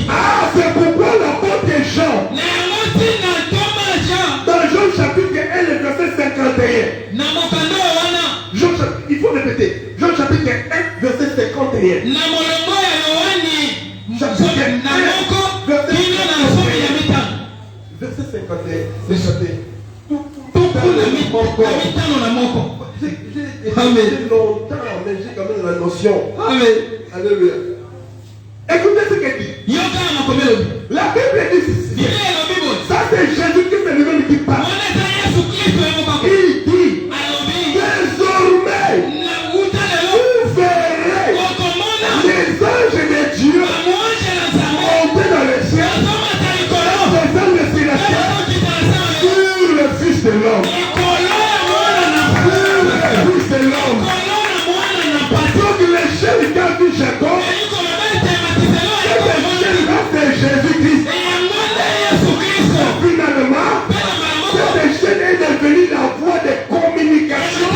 Ah, c'est pourquoi l'apôtre Jean, dans Jean chapitre 1, verset 51. Il faut répéter. Jean chapitre 1, verset 51. Verset 51. C'est chanté. J'ai longtemps, mais j'ai quand même la notion. Alléluia. Écoutez ce qu'elle dit. La Bible dit ceci. Ça c'est Jésus-Christ lui-même qui parle. Il dit, désormais, vous verrez les anges de Dieu monter dans le ciel, descendre sur la terre, sur le Fils de l'homme. Sur le Fils de l'homme. Donc l'échelle qu'a vu Jacob, c'est Jésus-Christ. Finalement, cette échelle est devenue la voie de communication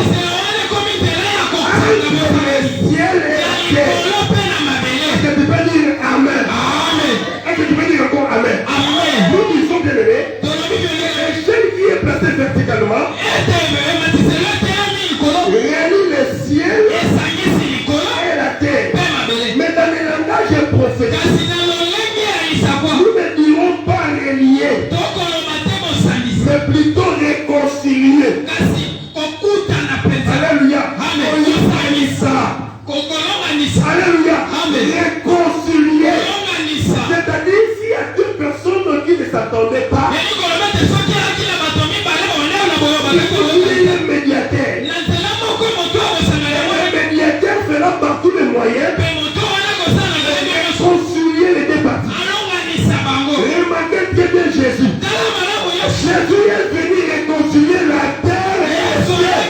entre le ciel et la terre. Est-ce que tu peux dire Amen? Est-ce que tu peux dire encore Amen? Nous disons bien aimés, l'échelle qui est placée verticalement réunit le ciel et la terre. Mais dans le langage prophétique, nous ne dirons pas relier, mais plutôt réconcilier. Alléluia. Alléluia. Réconcilier. C'est-à-dire s'il y a deux personnes qui ne s'attendaient pas, il faut qu'il y ait un médiateur. Le médiateur fera par tous les moyens réconcilier les deux parties. Remarquez très bien Jésus. Jésus est venu réconcilier la terre et le ciel.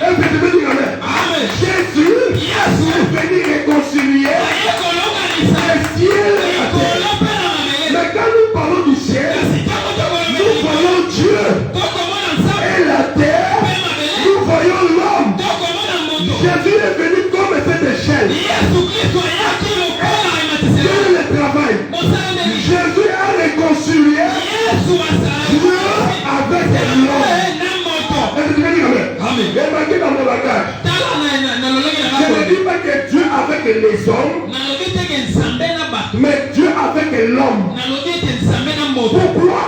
Est-ce que tu veux dire Amen? Jésus est venu réconcilier le ciel et la terre. Mais quand nous parlons du ciel, nous voyons Dieu. Et la terre, nous voyons l'homme. Jésus est venu comme cette échelle. Quel est le travail? Jésus a réconcilié Dieu avec l'homme. Est-ce que tu veux dire Amen? Remarquez dans mon langage. Je ne dis pas que Dieu avec les hommes, mais Dieu avec l'homme. Pourquoi?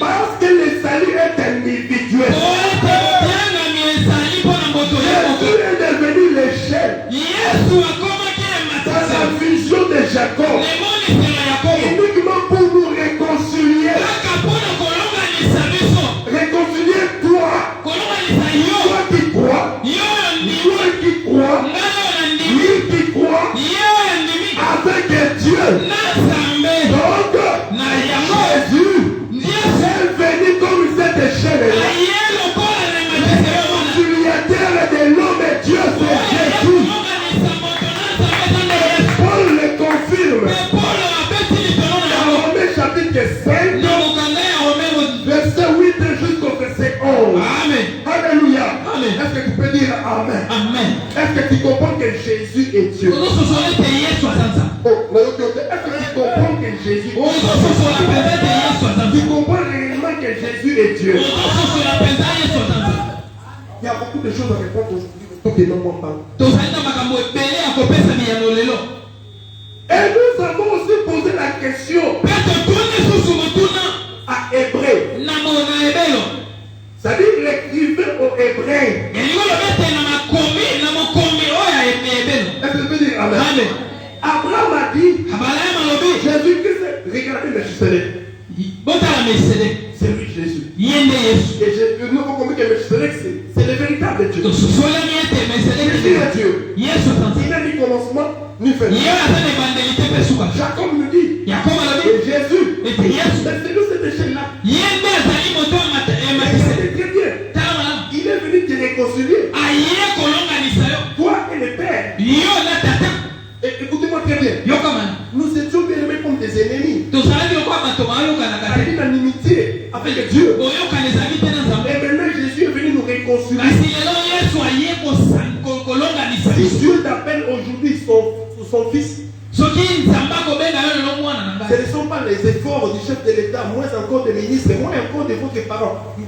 Parce que le salut est individuel. Jésus est devenu l'échelle. Dans la vision de Jacob, uniquement pour nous réconcilier. Réconcilier toi qui crois, lui qui croit, avec Dieu. Donc, Jésus.
ozososola mpenza ete yesu aza
Tu
nzambe
comprends réellement que Jésus est Dieu.
ozososola mpenza yesu aza nzambe.
Il y a beaucoup de choses à répondre aujourd'hui. Donc, il n'en pas.
tozali na makambo ebele ya kopesa miyano lelo
Et nous avons aussi posé la question
mpe totuni susu motuna
à Hébreu.
na ebelo
C'est-à-dire l'écrivain aux Hébreux.
elingi oloba ete na mokomi oyo ya ebelo.
Est-ce que je peux dire Amen?
Amen.
Abraham a dit,
Abraham alobi
Jésus-Christ, regardez Melchisedec.
botala Melkisedeki
C'est lui Jésus.
ye nde yesu
Et nous avons compris que Melchisedec, c'est le véritable Dieu.
tososolani ete
Jésus
Melkisedeki
est Dieu.
yesu aza
Il
nzambe
n'a ni commencement, ni fin.
ye oyo aza na ebandeli te mpe suka
Jacob nous dit,
yakobo alobi
et Jésus,
ete yesu
mais c'est nous cette échelle-là.
ye nde azali moto ya
Mais
Melkisedeki
c'est très bien.
tala malamu
Il est venu te réconcilier,
aye kolonganisa yo
toi et le Père.
yo na tata
Et écoutez-moi très bien.
yoka mana
Nous étions bien aimés comme des ennemis.
tozalaki lokola bato bayokanaka
On a
te
une animité avec Dieu.
boyokana ezali te na nzambe
Et maintenant Jésus est venu nous réconcilier.
kasi lelo yesu aye kolonganisa
Si
biso
Dieu t'appelle aujourd'hui son fils,
soki nzambe akobenga yo lelo mwana na
ce
ngai
ne sont pas les efforts du chef de l'État, moins encore des ministres, moins encore de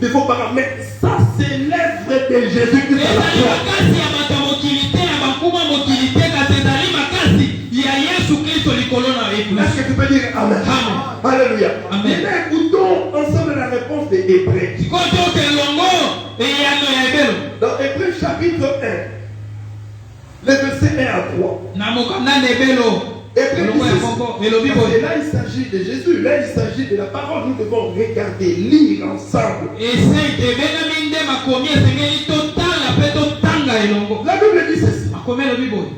vos parents, mais ça c'est l'œuvre de Jésus-Christ à la
ezali
croix.
makasi ya bato ya mokili te ya bakuma mokili te kasi ezali makasi ya yesu kristo likolo na
Est-ce
ekulusu
que tu peux dire Amen?
Amen.
Alléluia.
Amen.
Maintenant écoutons ensemble la réponse des Hébreux.
sikoyo toyoka elongo eyano ya ebelo
Dans Hébreux chapitre 1, le verset 1 à 3.
na mokanda ebelo
Hébreux
elongo ya
dit
moko
ceci.
elobi
Parce que
boye
là il s'agit de Jésus, là il s'agit de la parole. Nous devons regarder, lire ensemble.
ebengami nde makomi esengeli totala mpe totanga elongo
La Bible dit ceci.
makomi elobi boye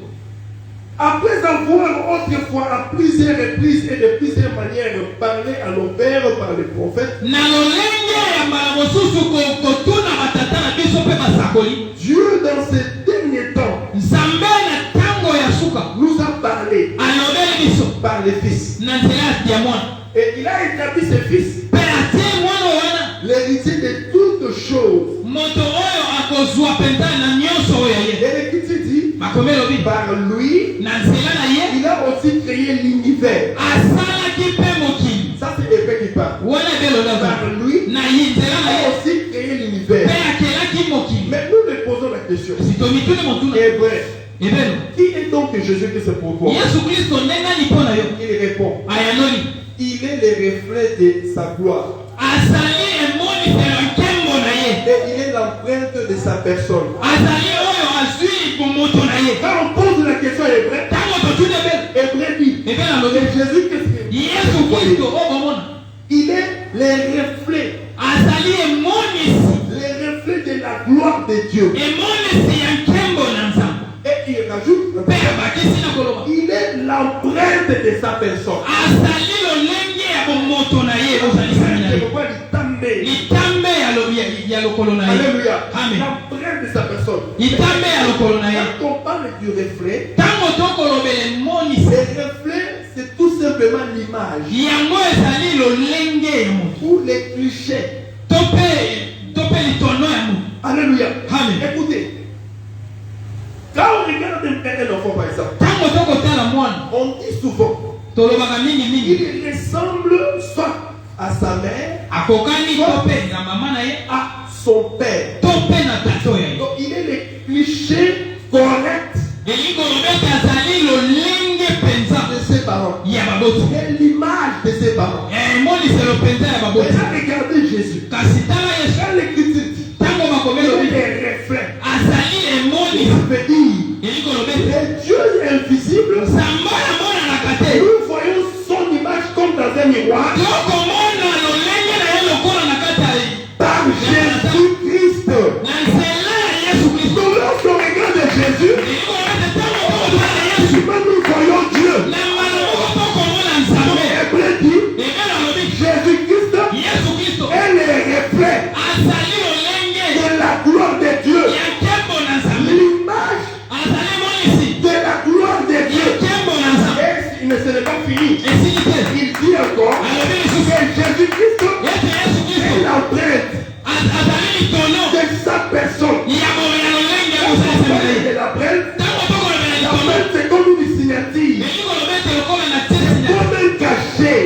Après avoir autrefois à plusieurs reprises et de plusieurs manières parlé à nos pères par les prophètes,
na lolenge ya mbala mosusu kotuna batata na biso mpe basakoli
Dieu dans ces derniers temps
nzambe na ntango ya suka
nous a parlé
alobeli biso
par les fils.
na nzela ya mwana
Et il a établi ses fils,
mpe atie mwana wana
l'héritier de toutes choses.
moto oyo akozwa mpenza na nyonso oyo ya ye
Et l'Écriture dit,
makomi elobi
par lui,
na nzela na ye
il a aussi créé l'univers.
asalaki mpe mokili
Ça c'est Hébreu qui parle.
wana ebelo
Par
naza
lui,
na ye nzela
il
na
a
ye
aussi créé l'univers.
mpe akelaki mokili
Mais nous lui posons la question.
sitomituni motuna
Hébreu,
ebelo
qui est donc Jésus-Christ pour toi?
yesu kristo ndenge ali mpo na yo
Il répond,
ayanoli
il est le reflet de sa gloire.
azali emoniselo nkembo na ye
Et il est l'empreinte de sa personne.
azali oyo azwi moto na ye
Quand on pose la question à Hébreu,
ntango totuni ebelo
Hébreu dit,
ebelo alobi
et Jésus, qu'est-ce que
yesu kristo oyo bomona
il est le reflet,
azali emonisi
le reflet de la gloire de Dieu.
emonisi ya nkembo na nzambe
Et il rajoute,
mpe abakisi na koloba
il est l'empreinte de sa personne.
azali lolenge ya bomoto na ye ozalisami na
C'est
ye
pourquoi il tambe.
litambe ya lokolo na ye
Alléluia.
Amen.
L'empreinte de sa personne.
litambe ya lokolo na ye
Quand on parle du reflet,
ntango tokolobela emonisi
le reflet, c'est tout simplement l'image
yango ezali lolenge ya moto
ou les clichés.
to mpe litono ya moto
Alléluia.
Amen.
Écoutez, quand on regarde un enfant par exemple,
ntango tokotala mwana
on dit souvent,
tolobaka mingimingi
il ressemble soit à sa mère,
akokani to mpe na mama na ye
à son père.
to mpe na tato ya ye
Donc il est le cliché correct
elingi koloba ete azali lolenge mpenza
de ses parents.
ya baboti
Et l'image de ses parents.
emoniselo mpenza ya baboti
Maintenant, regardez Jésus.
kasi tala yesu
Quand l'Écriture dit,
ntango bakomi
il
elobi
est le reflet.
azali emonisi
Ça veut dire,
elingi koloba ete
le Dieu invisible,
nzambe oyo amonanaka te
nous voyons son image comme dans un miroir
tokomona lolenge na ye lokola na kati ya
par Jésus-Christ.
na nzela ya yesu kristo
Donc lorsqu'on regarde Jésus,
elingi koloba ete ntango tokotala yesu
même nous voyons Dieu.
na mbala moko tokomona
Donc
nzambe
Hébreu dit,
ebele alobi
Jésus-Christ
yesu kristo
est le reflet
azali lolenge
de la gloire de Dieu.
ya nkembo na nzambe
L'image
azali monisi
de la gloire de
ya
Dieu.
nkembo na nzambe
Et ce n'est pas fini.
esili te
Il dit encore
alobi
que
lisusu
Jésus-Christ
ete yesu
est
kristo
l'empreinte
azali litono
de sa personne.
ya lolenge ya kosalisama na ye
De l'empreinte,
ntango tokolobela litono
l'empreinte c'est comme une signature,
elingi koloba ete lokola na tie sinya
comme un cachet.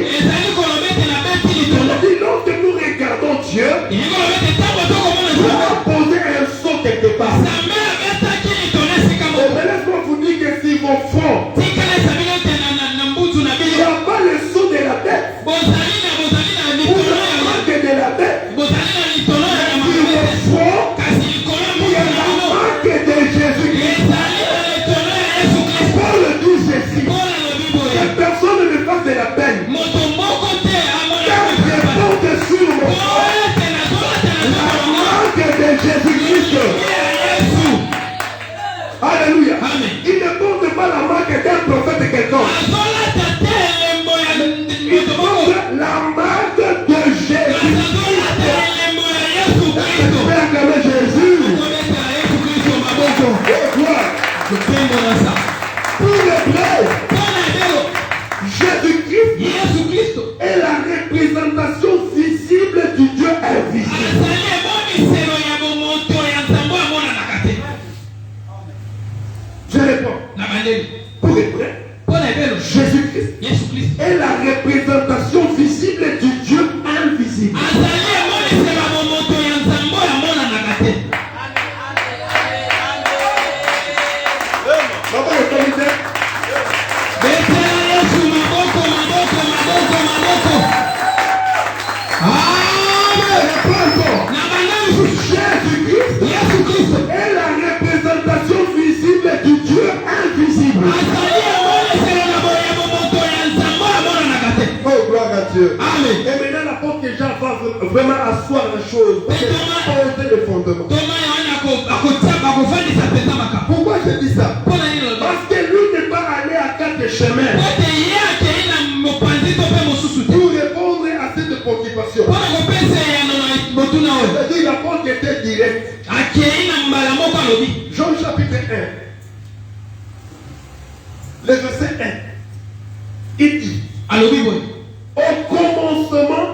Jésus-Christ. Alléluia.
Amen.
Il ne porte pas la marque d'un prophète quelconque. Il porte la marque de Jésus. Je vais acclamer Jésus. Et gloire. Pour les vrais, Jésus-Christ est la représentation visible du Dieu invisible. Je réponds. Pour les vrais, Jésus-Christ est la représentation visible du Dieu invisible. Jésus-Christ est la représentation visible du Dieu invisible. Oh, gloire à Dieu.
Amen.
Et maintenant, l'apôtre Jean va vraiment asseoir la chose. Poser le fondement. Pourquoi je dis ça? Parce que lui n'est pas allé à quatre chemins pour répondre à cette préoccupation. C'est-à-dire l'apôtre était direct. Jean chapitre 1, le verset 1, il dit: au commencement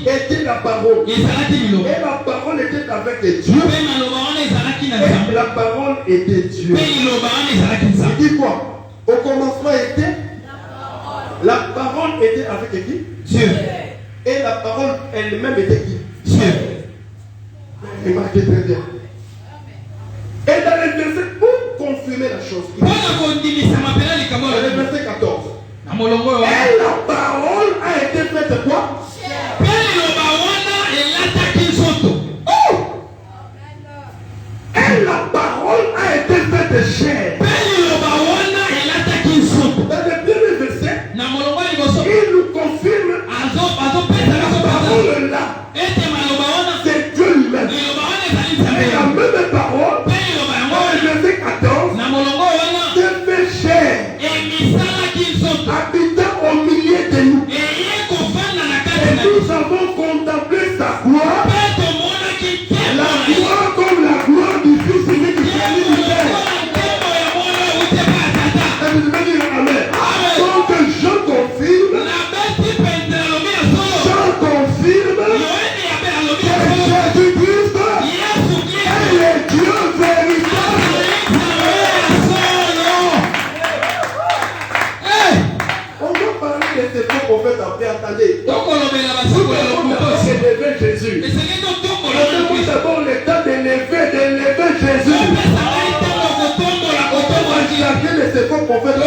était la parole, et la parole était avec Dieu, et la parole était Dieu. Il dit quoi? Au commencement était la parole était avec qui?
Dieu.
Et la parole elle-même était qui?
Dieu.
Remarquez très bien. Et dans le verset, pour confirmer la chose, dans le verset 14, et la parole a été faite quoi? Oh! Et la parole a été faite chair. Dans le premier verset, il nous confirme la parole là. C'est Dieu lui-même. Et la même parole, dans le verset 14, s'est fait chair, habitant au milieu de nous. Et nous avons contemplé sa gloire, la gloire comme la gloire du Fils unique qui est venu du Père. Et vous allez dire Amen. Donc je confirme que Jésus-Christ est le Dieu véritable. On va parler de ces faux prophètes après, attendez. Nous avons élevé Jésus. Nous avons d'abord le temps d'élever Jésus. On va chacun de ces faux prophètes.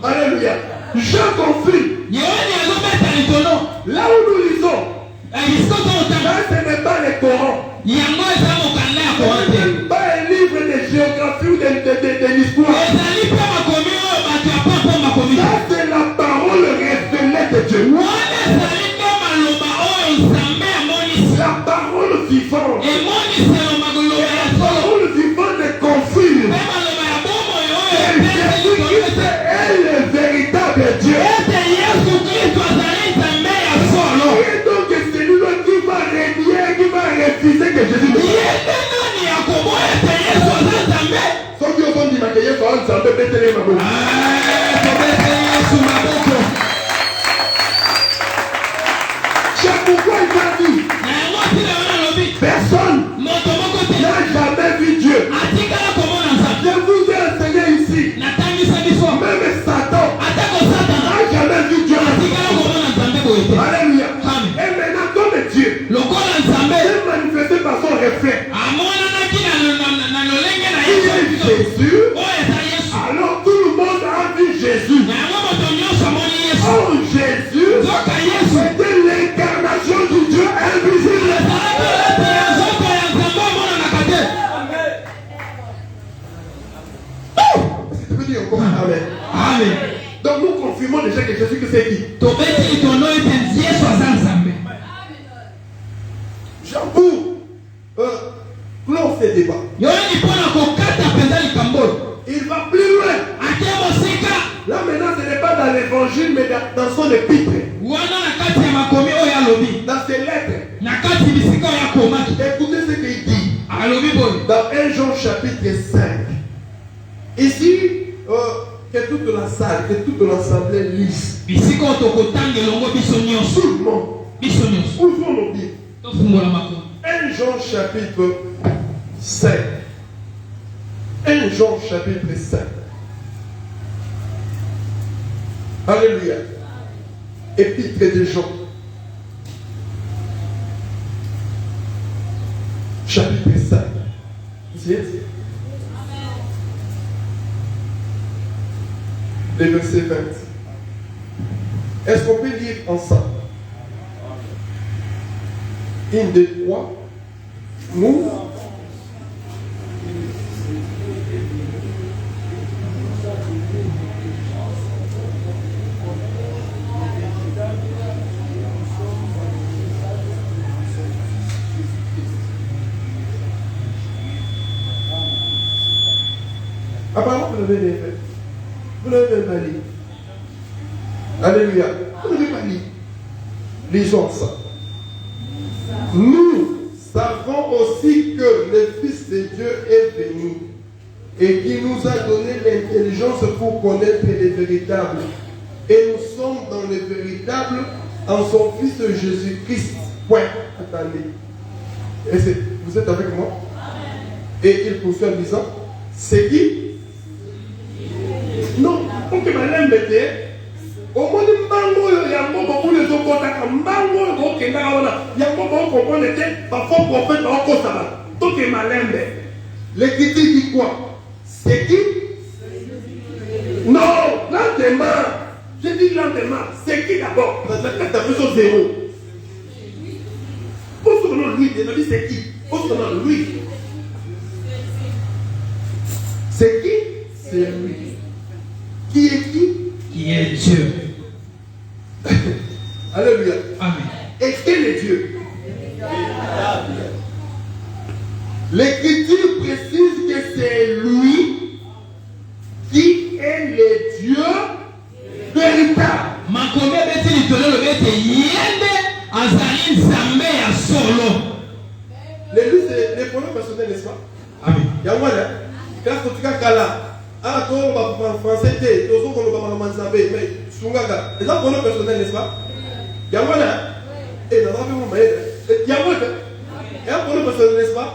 Alléluia. Je confirme. Là où nous lisons, là ce n'est pas le Coran. Ce n'est pas un livre de géographie ou de l'histoire. Ça c'est la parole révélée de Dieu. La parole vivante. Et la parole vivante confirme que Jésus-Christ est le véritable Dieu. Et donc c'est lui qui va régner, qui va refuser que Jésus ne soit. Ceux qui ont dit que Yesu a Nzambe betele maboko. C'est pourquoi il a dit personne n'a jamais vu Dieu. Je vous ai enseigné ici. Même Satan n'a jamais vu Dieu. Alléluia. Et maintenant, comme Dieu s'est manifesté par son reflet, il est Jésus. Alors tout le monde a vu Jésus. Oh, Jésus était l'incarnation du Dieu invisible. Est-ce que tu peux dire encore Amen?
Amen.
Donc nous confirmons déjà que Jésus que c'est qui? pour clore ces débats. Il va plus loin. Là maintenant, ce n'est pas dans l'évangile, mais dans son épître. Dans ses lettres. Écoutez ce qu'il dit. Dans 1 Jean chapitre 5. Ici, que toute la salle, que toute l'assemblée lise. Tout le monde. Ouvrons nos Bibles. 1 Jean chapitre 5. 1 Jean chapitre 5. Alléluia. Épître de Jean. Chapitre 5. Vous y êtes? Le verset 20. Est-ce qu'on peut lire ensemble? Une, deux, trois. Nous. Apparemment, vous l'avez fait. Vous l'avez pas lu. Alléluia. Vous l'avez pas lu. Lisons ça. Nous savons aussi que le Fils de Dieu est venu et qu'il nous a donné l'intelligence pour connaître les véritables. Et nous sommes dans les véritables en son Fils Jésus-Christ. Point. Attendez. Vous êtes avec moi? Et il poursuit en disant, c'est qui? Non, pour que ma langue m'était. Au moins, il y a un moment où les autres contacts, il y a un moment où on était parfois prophète, parfois ça va. Donc, il m'a l'aimé. L'écriture dit quoi? C'est qui? Non, lentement. Je dis lentement. C'est qui d'abord? Dans la carte d'affaires zéro. Pour son nom, lui, il a dit c'est qui? Pour son nom, lui. C'est qui? C'est lui. Qui est qui?
Qui est Dieu.
Alléluia.
Amen.
Et quel est Dieu? L'Écriture précise que c'est lui qui est le Dieu véritable. Lui, c'est les pronoms personnels, n'est-ce pas?
Amen.
Il y a moi là. Quand tu as Kala, ah, tu as français, tu as mais Sungaga. Les pronoms personnels, n'est-ce pas? Il y a moi là. Et dans la vie, il y a moi là. Il y a un pronom personnel, n'est-ce pas?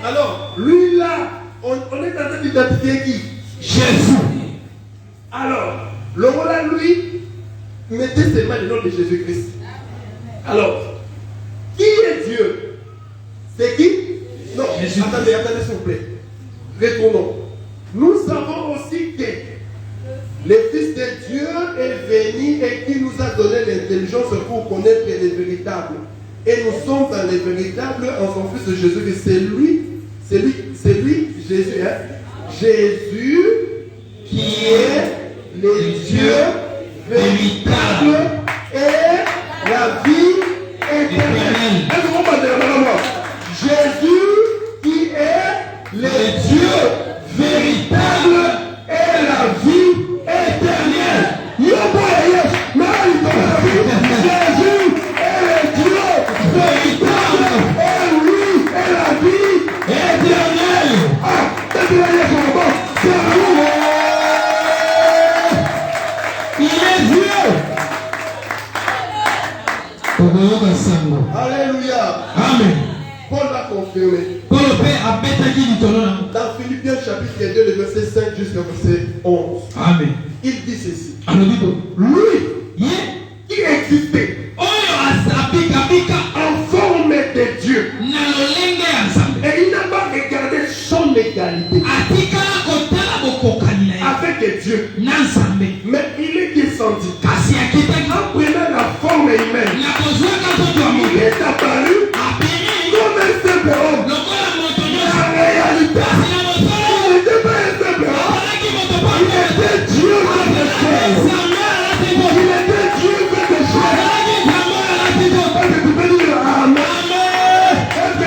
Alors, lui là, on est en train d'identifier qui? Jésus. Alors, le mot là, lui, mettez seulement le nom de Jésus-Christ. Alors, qui est Dieu? C'est qui? Non,
Jésus.
Attendez, s'il vous plaît. Retournons. Nous savons aussi que le Fils de Dieu est venu et qui nous a donné l'intelligence pour connaître les véritables. Et nous sommes dans les véritables en son Fils Jésus. Et c'est lui, Jésus. Hein? Jésus qui est le Dieu véritable et la vie éternelle. Jésus qui est le Dieu véritable et la vie éternelle. Jésus est le Dieu véritable et lui est la vie éternelle. Ah, c'est il est Dieu. Alléluia.
Amen.
Paul l'a confirmé. Dans Philippiens chapitre 2, le verset 5 jusqu'au verset 11.
Amen.
Il dit ceci.
Lui
qui existait en forme de Dieu. Et il n'a pas regardé son égalité avec Dieu. Mais il est descendu en prenant la forme humaine. Il est apparu comme un simple homme. La réalité, il n'était pas un simple homme. Il était Dieu quelque chose. Il était Dieu quelque chose. Est-ce que tu peux dire Amen? Est-ce que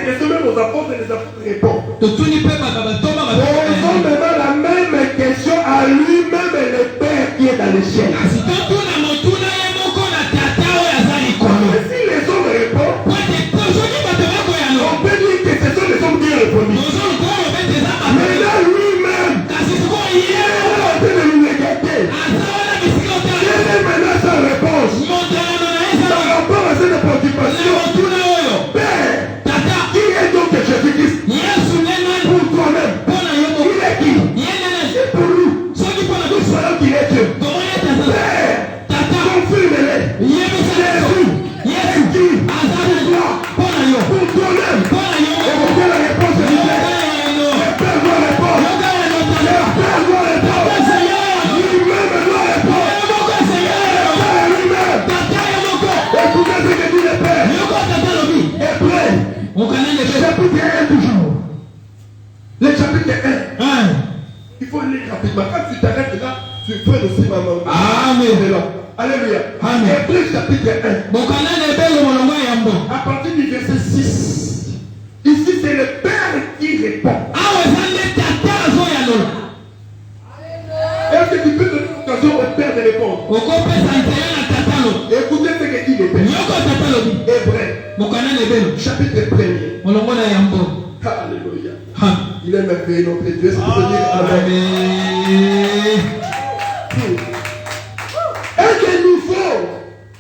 des questions même aux apôtres et les apôtres répondent.
totuni mpe bakabatoba
Posons maintenant la même question à lui-même et le Père qui est dans le ciel.
totuna motuna ye moko na tata oyo aza likolo
Mais si les hommes répondent,
pote tozoki bato bakoyano
on peut dire que ce sont les hommes qui ont répondu.
tozolukolo bete eza bato
Mais là, lui-même,
kasi sikoyo
il
ye
est en train de nous regarder.
aza wana bisika otala
Quelle est maintenant sa réponse
motalano na ye
par
eza
rapport à cette
na
préoccupation?
motuna oyo
Père,
tata
qui est donc Jésus-Christ
yesu nde nani
pour toi-même?
mpo na yo
Il est qui?
ye nde nani
C'est pour nous.
soki mpo na
Nous
biso
savons qu'il est Dieu.
tomoni ete aza
Père,
tata
confirme-le.
yebisa biso yesu
C'est qui?
aza nani mpo na yo
Pour toi-même.
mpo na yo
Et vous avez la réponse de Dieu. Le Père doit répondre. Le Père doit répondre. Lui-même doit répondre. Le Père lui-même. Écoutez ce que dit le Père. Hébreux, chapitre 1 toujours. Le chapitre 1. Il faut lire rapidement. Quand tu t'arrêtes là, tu peux aussi maman.
Amen.
Alléluia.
Amen.
Hébreux chapitre 1. À partir du verset 6. Ici, c'est le Père qui répond. Est-ce que tu peux donner l'occasion au Père de répondre? Écoutez ce que dit le Père. Hébreux, chapitre 1er. Alléluia. Il est merveilleux notre Dieu. Est-ce que tu peux dire Amen? Et de nouveau,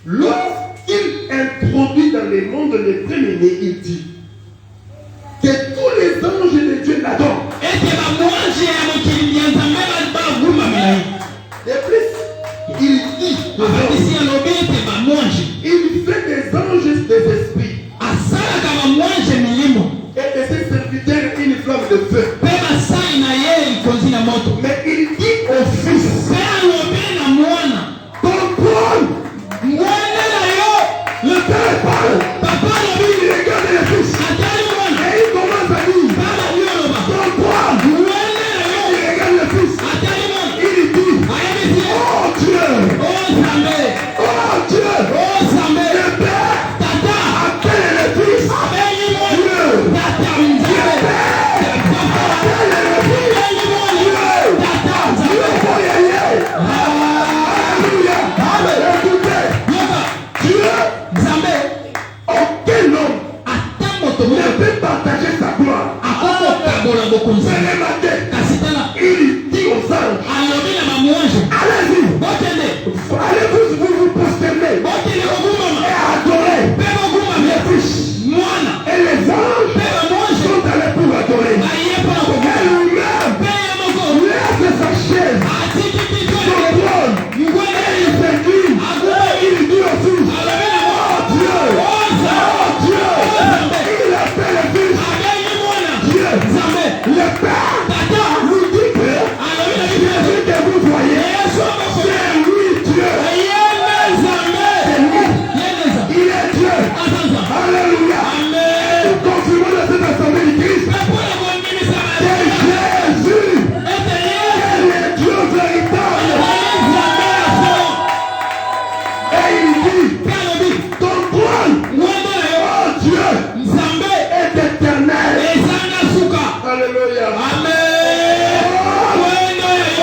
lorsqu'il introduit dans les mondes les prémenés, il dit que tous les anges de Dieu l'adorent. Et plus, il dit aux anges, il fait des anges des esprits et de ses serviteurs une flamme de feu. Mais il dit au Fils, ton trône, le Père parle, il regarde le Fils et il commence à dire, ton trône, il regarde le Fils, il dit, oh Dieu, oh Dieu, le Père appelle le Fils, Dieu, le Père appelle le Fils, Dieu, alléluia, écoutez, Dieu, aucun homme ne peut partager sa gloire. Il dit aux anges, allez-y, allez vous prosterner et adorer le Fils. Et les anges sont allés pour adorer. Et lui-même laisse sa chaise, son trône, et il s'incline. Il dit au Fils, oh Dieu, oh Dieu, il appelle le Fils, Dieu, le Père lui dit que Jésus que vous voyez, c'est lui Dieu. C'est lui. Il est Dieu. Alléluia. Nous confirmons dans cette assemblée du Christ que Jésus est le Dieu véritable. Et il dit, ton trône, oh Dieu, est éternel. Alléluia. Oh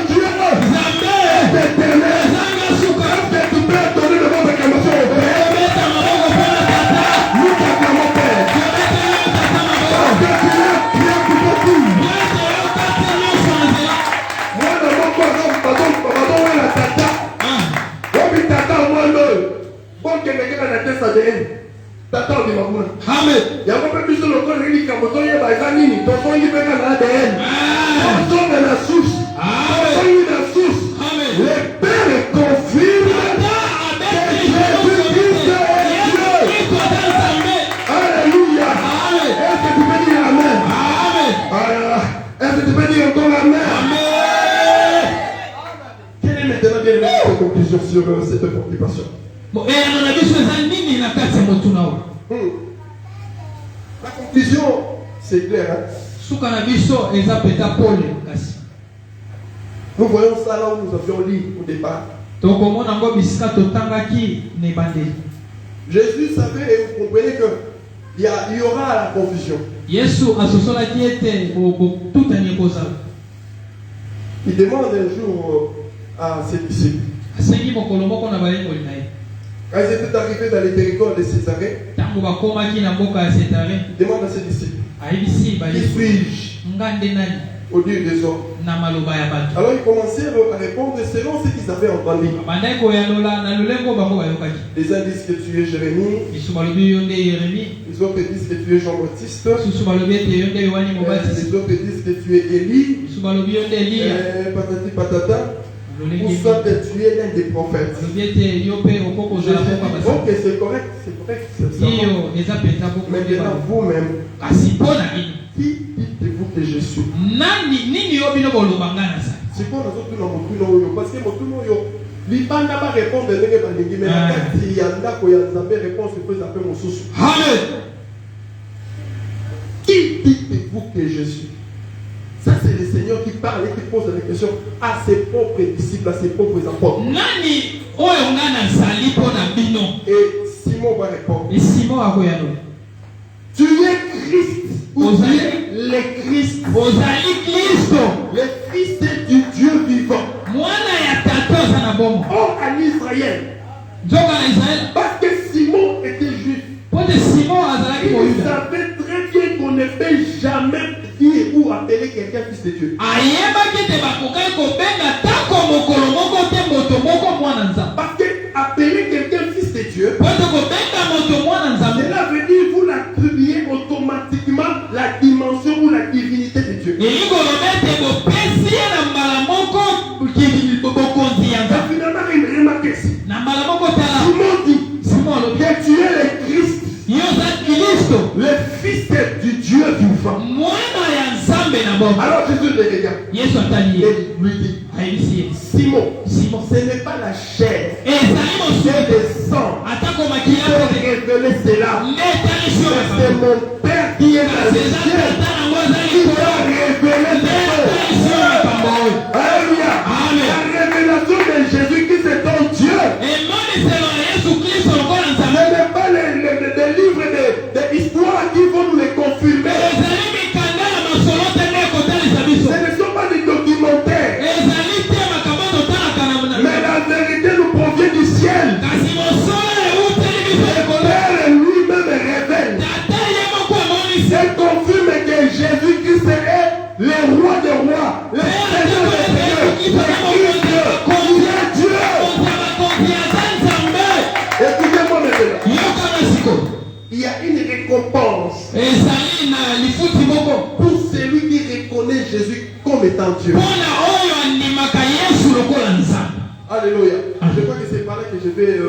Dieu est éternel. Est-ce que tu peux donner le mot d'acclamation au Père? Nous t'acclamons Père. Parce que tu es bien pour beaucoup. Moi, dans mon corps, pardon, la tata. Obi tata, moi, non. Bon, quelqu'un a la tête à DN. Tata, on dit ma moune. Il y a un peu plus de l'occasion de dire que mon toye bazanini, ton toye peut être à l'ADN. Ton toye dans la source. Ton toye dans la source. Le Père confirme que Jésus-Christ est Dieu. Alléluia. Est-ce que tu peux dire Amen? Est-ce que tu peux dire encore Amen? Quelle est maintenant bien la conclusion sur cette préoccupation? La conclusion, c'est clair. Nous voyons ça là où nous avions lu au départ. Jésus savait et vous comprenez que il y aura la confusion.
Yesu asosolaki ete botutani ekozala.
Il demande un jour à ses disciples.
Asengi mokolo moko na bayekoli na ye.
Quand ils étaient arrivés dans les territoires de Césarée,
Ntango bakomaki na mboka ya Setare,
il demande à ses disciples,
ayebisi
qui
bayesu
suis-je
nga nde nani
au dire des hommes?
na maloba ya bato.
Alors ils commencèrent à répondre selon ce qu'ils avaient entendu.
Bandaki koyanola na lolenge bango bayokaki.
Les uns disent que tu es Jérémie,
Biso balobi yo nde Yeremi,
les autres disent que tu es Jean-Baptiste,
susu balobi ete yo nde Yohani Mobatisi,
les autres disent que tu es Élie,
biso balobi yo nde Eliya,
patati patata, ou
lolenge
soit que tu es l'un des prophètes.
balobi ete yo mpe okoko kozala moko
Jésus dit,
basi.
ok, c'est correct, c'est ça.
Iyo eza penza boko nde
Maintenant,
bango.
vous-même,
Kasi mpo na nini?
qui dites-vous que je suis?
Nini yo bino boloba nga na sali?
C'est quoi nous autres dans Motuno? Parce que Motuno, Libanda va répondre de l'Église, mais la carte, il y a un d'accord, il y a une réponse, il faut appeler mon sous.
Amen.
Qui dites-vous que je suis? Ça, c'est le Seigneur qui parle et qui pose la question à ses propres disciples, à ses propres apôtres.
Nani oyo nga na sali mpo na bino?
Et Simon va répondre.
Et Simon akoyanola.
Tu es Christ. Ou tu es le Christ.
Ozali Kristo.
Le Fils du Dieu vivant.
Mwana ya tata oza na bomo.
Or en Israël.
Nzoka na Israel.
Parce que Simon était juif.
Po te Simon azalaki
Il
moyuda.
savait très bien qu'on ne peut jamais dire ou appeler quelqu'un fils de Dieu.
Ayebaki te bakokaki kobenga tako mokolo moko te moto moko mwana nzambe.
Parce que appeler quelqu'un fils de Dieu,
Po te kobenga moto mwana nzambe.
cela veut dire vous l'attribuez automatiquement la dimension ou la divinité de Dieu.
Elingi koloba ete bopesi ye na mbala moko bokonzi ya
Et
nzambe.
finalement, il remarque ici.
Na mbala moko tala
Simon dit
Simon alobi
que tu es le Christ,
yo oza Kristo,
le Fils du Dieu vivant.
mwana ya nzambe na bomo.
Alors Jésus le regarde
Yesu atali ye
et lui dit,
ayebisi ye
Simon,
Simon,
ce n'est pas la chair,
ezali
c'est
mosusu
le sang
atako
qui
makila
peut
pote
révéler cela.
nde etalisi yo
Mais c'est mon Père qui est dans
kasi
les
eza
cieux
tata nango ezali
qui va
likolo
révéler
nde
ces choses.
etalisi yo makambo oyo.
Alléluia.
Amen.
La révélation de Jésus-Christ est ton Dieu.
emoniselo ya Yesu Kristo lokola
Ce
nzambe
n'est pas les livres d'histoire qui vont nous les confirmer.
ezali mikanda ya masolo te nde ekotalisa biso,
Ce ne sont pas des documentaires.
ezali te makambo totalaka
Mais la vérité nous provient du ciel.
kasi mosolo euteli biso
Le
likolo.
Père lui-même révèle
Tata ye moko amonisi
et confirme que Jésus-Christ est le roi des rois, le Seigneur des seigneurs, le Christ, il est Dieu.
bakonzi aza nzambe.
Écoutez-moi maintenant.
Yokana sikoyo
Il y a une récompense
ezali na lifuti moko
pour celui qui reconnaît Jésus comme étant Dieu.
mpona oyo andimaka Yesu lokola nzambe.
Alléluia. Je crois que c'est par là que je vais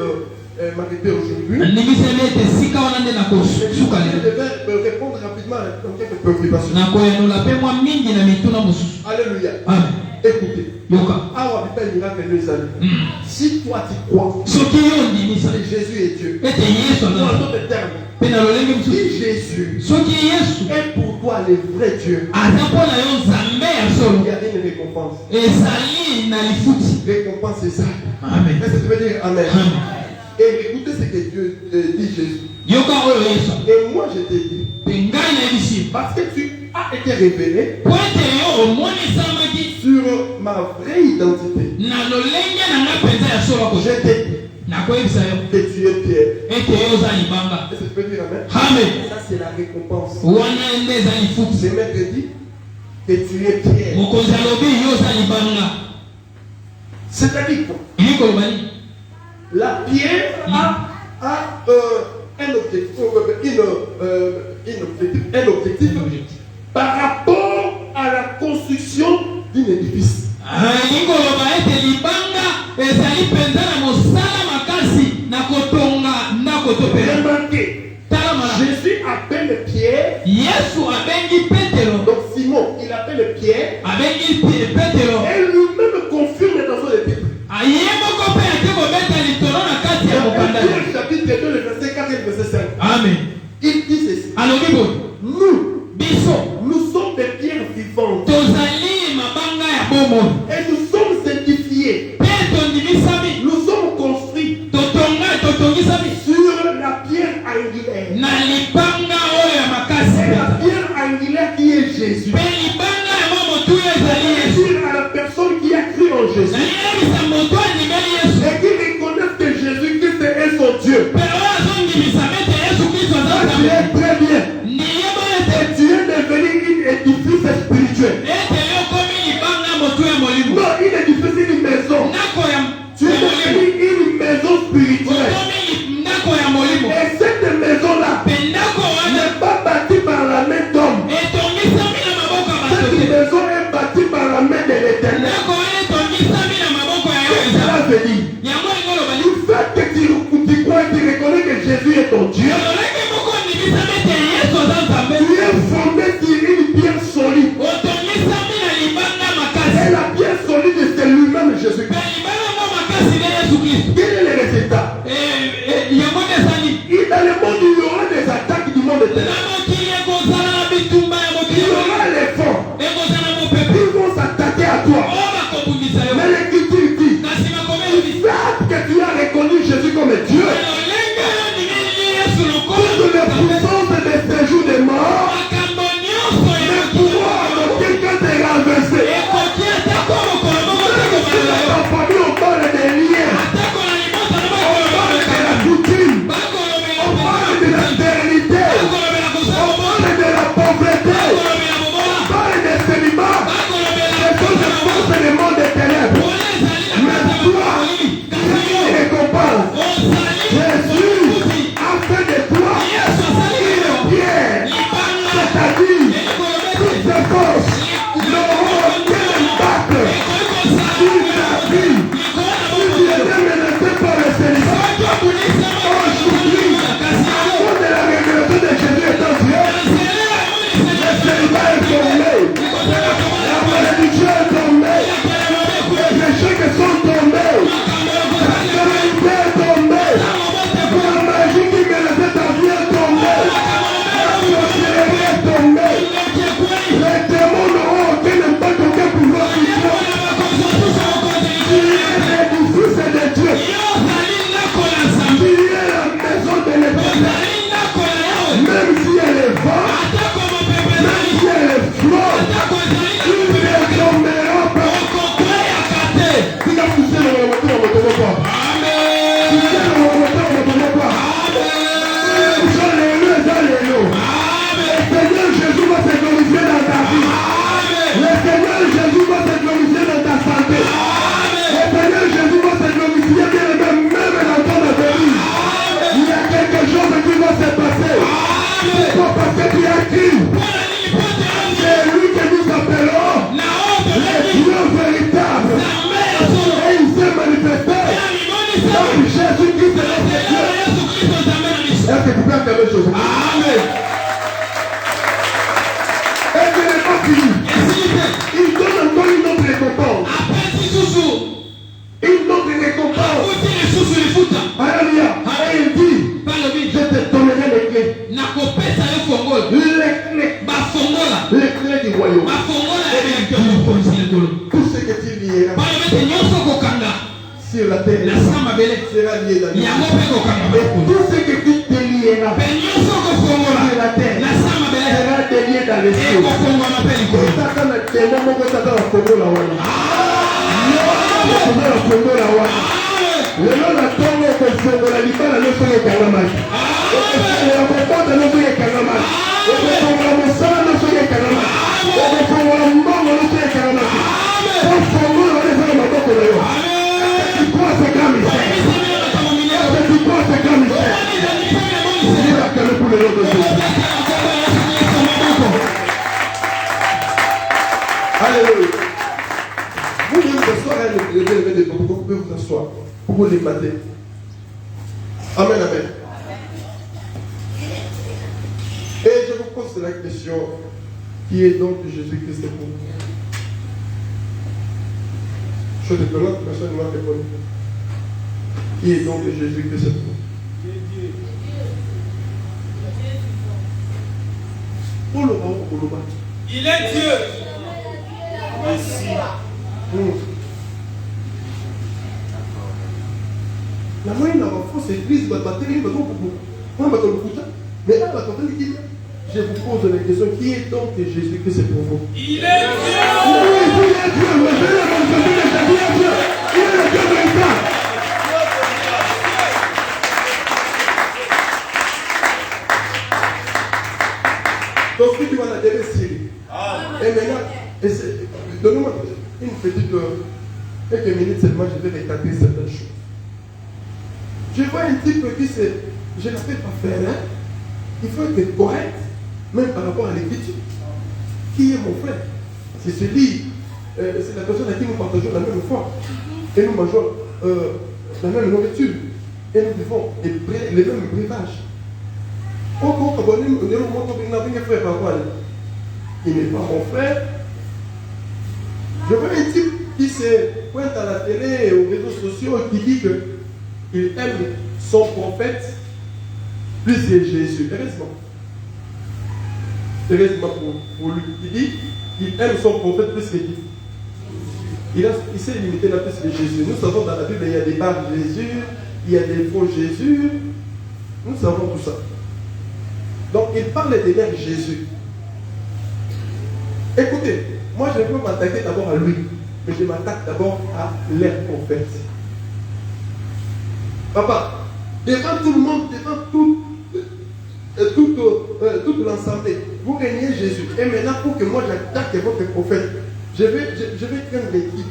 m'arrêter aujourd'hui.
Nandimiseli ete esika wana nde
Je
nakosuka lelo
vais me répondre rapidement à quelques préoccupations.
nakoyanola mpe mwa mingi na mituna mosusu.
Alléluia.
Amen.
Écoutez.
Yoka
Ah, ouais, miracle nous amis. Si toi tu crois
soki yo ondimisa
que Jésus est Dieu,
ete Yesu
dans
aza
d'autres termes,
mpe na lolenge mosusu
si Jésus
soki Yesu
est pour toi le vrai Dieu,
aza mpona yo nzambe ya
il
solo
y a une récompense.
ezali na lifuti.
Récompense, c'est ça.
Amen.
Est-ce que tu veux dire Amen?
Amen.
Et écoutez ce que Dieu dit Jésus.
yoka oyo Yesu
Et moi je t'ai dit,
mpe ngai nayebisi
parce que tu as été révélé
po ete yo omonisamaki
sur ma vraie identité,
na lolenge na nga mpenza ya solo ako
je t'ai dit
nakoyebisa yo
que tu es Pierre.
ete yo oza libanga.
Est-ce que tu peux dire Amen?
Amen.
Ça c'est la récompense.
wana nde eza lifuti.
Le maître dit que tu es Pierre.
mokonzi alobi yo oza libanga.
C'est-à-dire quoi?
ili koloba nini?
La pierre a un objectif, un objectif par rapport à la construction d'un édifice.
ili koloba ete libanga ezali mpenza na mosala makasi na kotonga ndako to pene.
Remarquez,
Tala malamu.
Jésus appelle Pierre,
Yesu abengi Petero,
donc Simon, il appelle Pierre,
abengi Petero,
et lui-même confirme dans son épître.
ye moko mpe ake kobeta litolo na kati ya
Dans
mokanda.
Pierre chapitre 2, le verset 4 et le verset 5.
Amen.
Il dit ceci.
alobi boye biso
Nous sommes des pierres vivantes
tozali mabanga ya bomoi
et nous sommes édifiés.
mpe tondimisami
Nous sommes construits
totongisami
sur la pierre angulaire.
na libanga
Jésus-Christ. Quel est le résultat? Et dans le monde, il y aura des attaques du monde éternel. Il y aura les fonds. Ils vont s'attaquer à toi. Mais l'Écriture dit, du fait que tu as reconnu Jésus comme Dieu, toute la puissance de séjour des morts ne pourra en aucun cas te renverser. Ta famille, on parle des liens, on parle de la coutume, on parle de la stérilité, on parle de la pauvreté, on parle des célibats. Ce sont des forces du monde des ténèbres. Mais toi, Dieu récompense. Jésus a fait de toi une pierre, c'est-à-dire toutes ces forces n'auront aucun impact sur ta vie. Si tu étais menacé par le célibat, aujourd'hui, à cause de la révélation de Jésus étant Dieu, le célibat est tombé, la malédiction est tombée, les échecs sont tombés, la stérilité est tombée, la magie qui menaçait ta vie est tombée, la sorcellerie est tombée, les démons n'auront aucun impact, aucun pouvoir sur toi. Tu es l'édifice de Dieu, tu es la maison de l'Éternel, même si elle est vaste, même si elle est flotte, tu ne tomberas pas. Tu as poussé le moteur, on ne tombe pas. Tu sais le moteur, on ne tombe pas. Le Seigneur Jésus va se glorifier dans ta vie. Le Seigneur Jésus va se glorifier dans ta santé. Le Seigneur Jésus va se glorifier même dans ton avenir. Il y a quelque chose qui va se passer. Pourquoi? Parce que tu as cru. C'est lui que nous appelons le Dieu véritable. Et il s'est manifesté. Donc Jésus-Christ est notre Dieu. Est-ce que tu peux faire quelque chose? Amen. Et ce n'est pas fini. Il donne encore une autre récompense. Une autre récompense. Alléluia. Et il dit, je te donnerai les clés. Les clés du royaume. Tout ce que tu lieras sur la terre sera lié dans le ciel. Et tout ce que tu te lieras sur la terre sera délié dans le ciel. Lelo na tongo kofongola libala nyonso ekangamaki. Okokota nyonso ekangamaki. Okofongola mosala nyonso ekangamaki. Okofongola mbongo nyonso ekangamaki. Ofongola ezala maboko na yo. Tu crois c'est grand mystère. Tu crois c'est grand mystère. Il est acclamé pour le nom de Jésus. Alléluia. Vous pouvez vous asseoir, vous pouvez vous asseoir. Pour les mater. Amen, amen. Et je vous pose la question, qui est donc Jésus-Christ pour vous? Chose étonnante, personne ne m'a répondu. Qui est donc Jésus-Christ pour vous? Pour le moment, pour le moment.
Il est Dieu.
Merci. La moyenne en fausse église va battre les gens beaucoup. Mais là, je vous pose la question, qui est donc Jésus-Christ pour vous?
Il est Dieu.
Oui, il est Dieu. Mais je l'ai manifesté, il est Dieu. Il est le Dieu véritable. Donc, ce qui va la donner, c'est. Et maintenant, donnez-moi une petite. Quelques minutes seulement, je vais rétablir certaines choses. Je vois un type qui c'est, je ne fais pas faire, hein? Il faut être correct, même par rapport à l'écriture. Qui est mon frère? C'est celui, c'est la personne à qui nous partageons la même foi. Et nous mangeons la même nourriture. Et nous vivons les mêmes breuvages. Il n'est pas mon frère. Je vois un type qui se pointe à la télé et aux réseaux sociaux et qui dit qu'il aime son prophète plus que Jésus. Heureusement. Heureusement pour lui. Il dit qu'il aime son prophète plus que Jésus. Il s'est limité là plus que Jésus. Nous savons dans la Bible, il y a des barres Jésus, il y a des faux Jésus. Nous savons tout ça. Donc il parle de l'air Jésus. Écoutez, moi je ne peux m'attaquer d'abord à lui, mais je m'attaque d'abord à l'air prophète. Papa, devant tout le monde, devant toute l'ensemble, vous régnez Jésus. Et maintenant, pour que moi j'attaque votre prophète, je vais craindre l'équipe.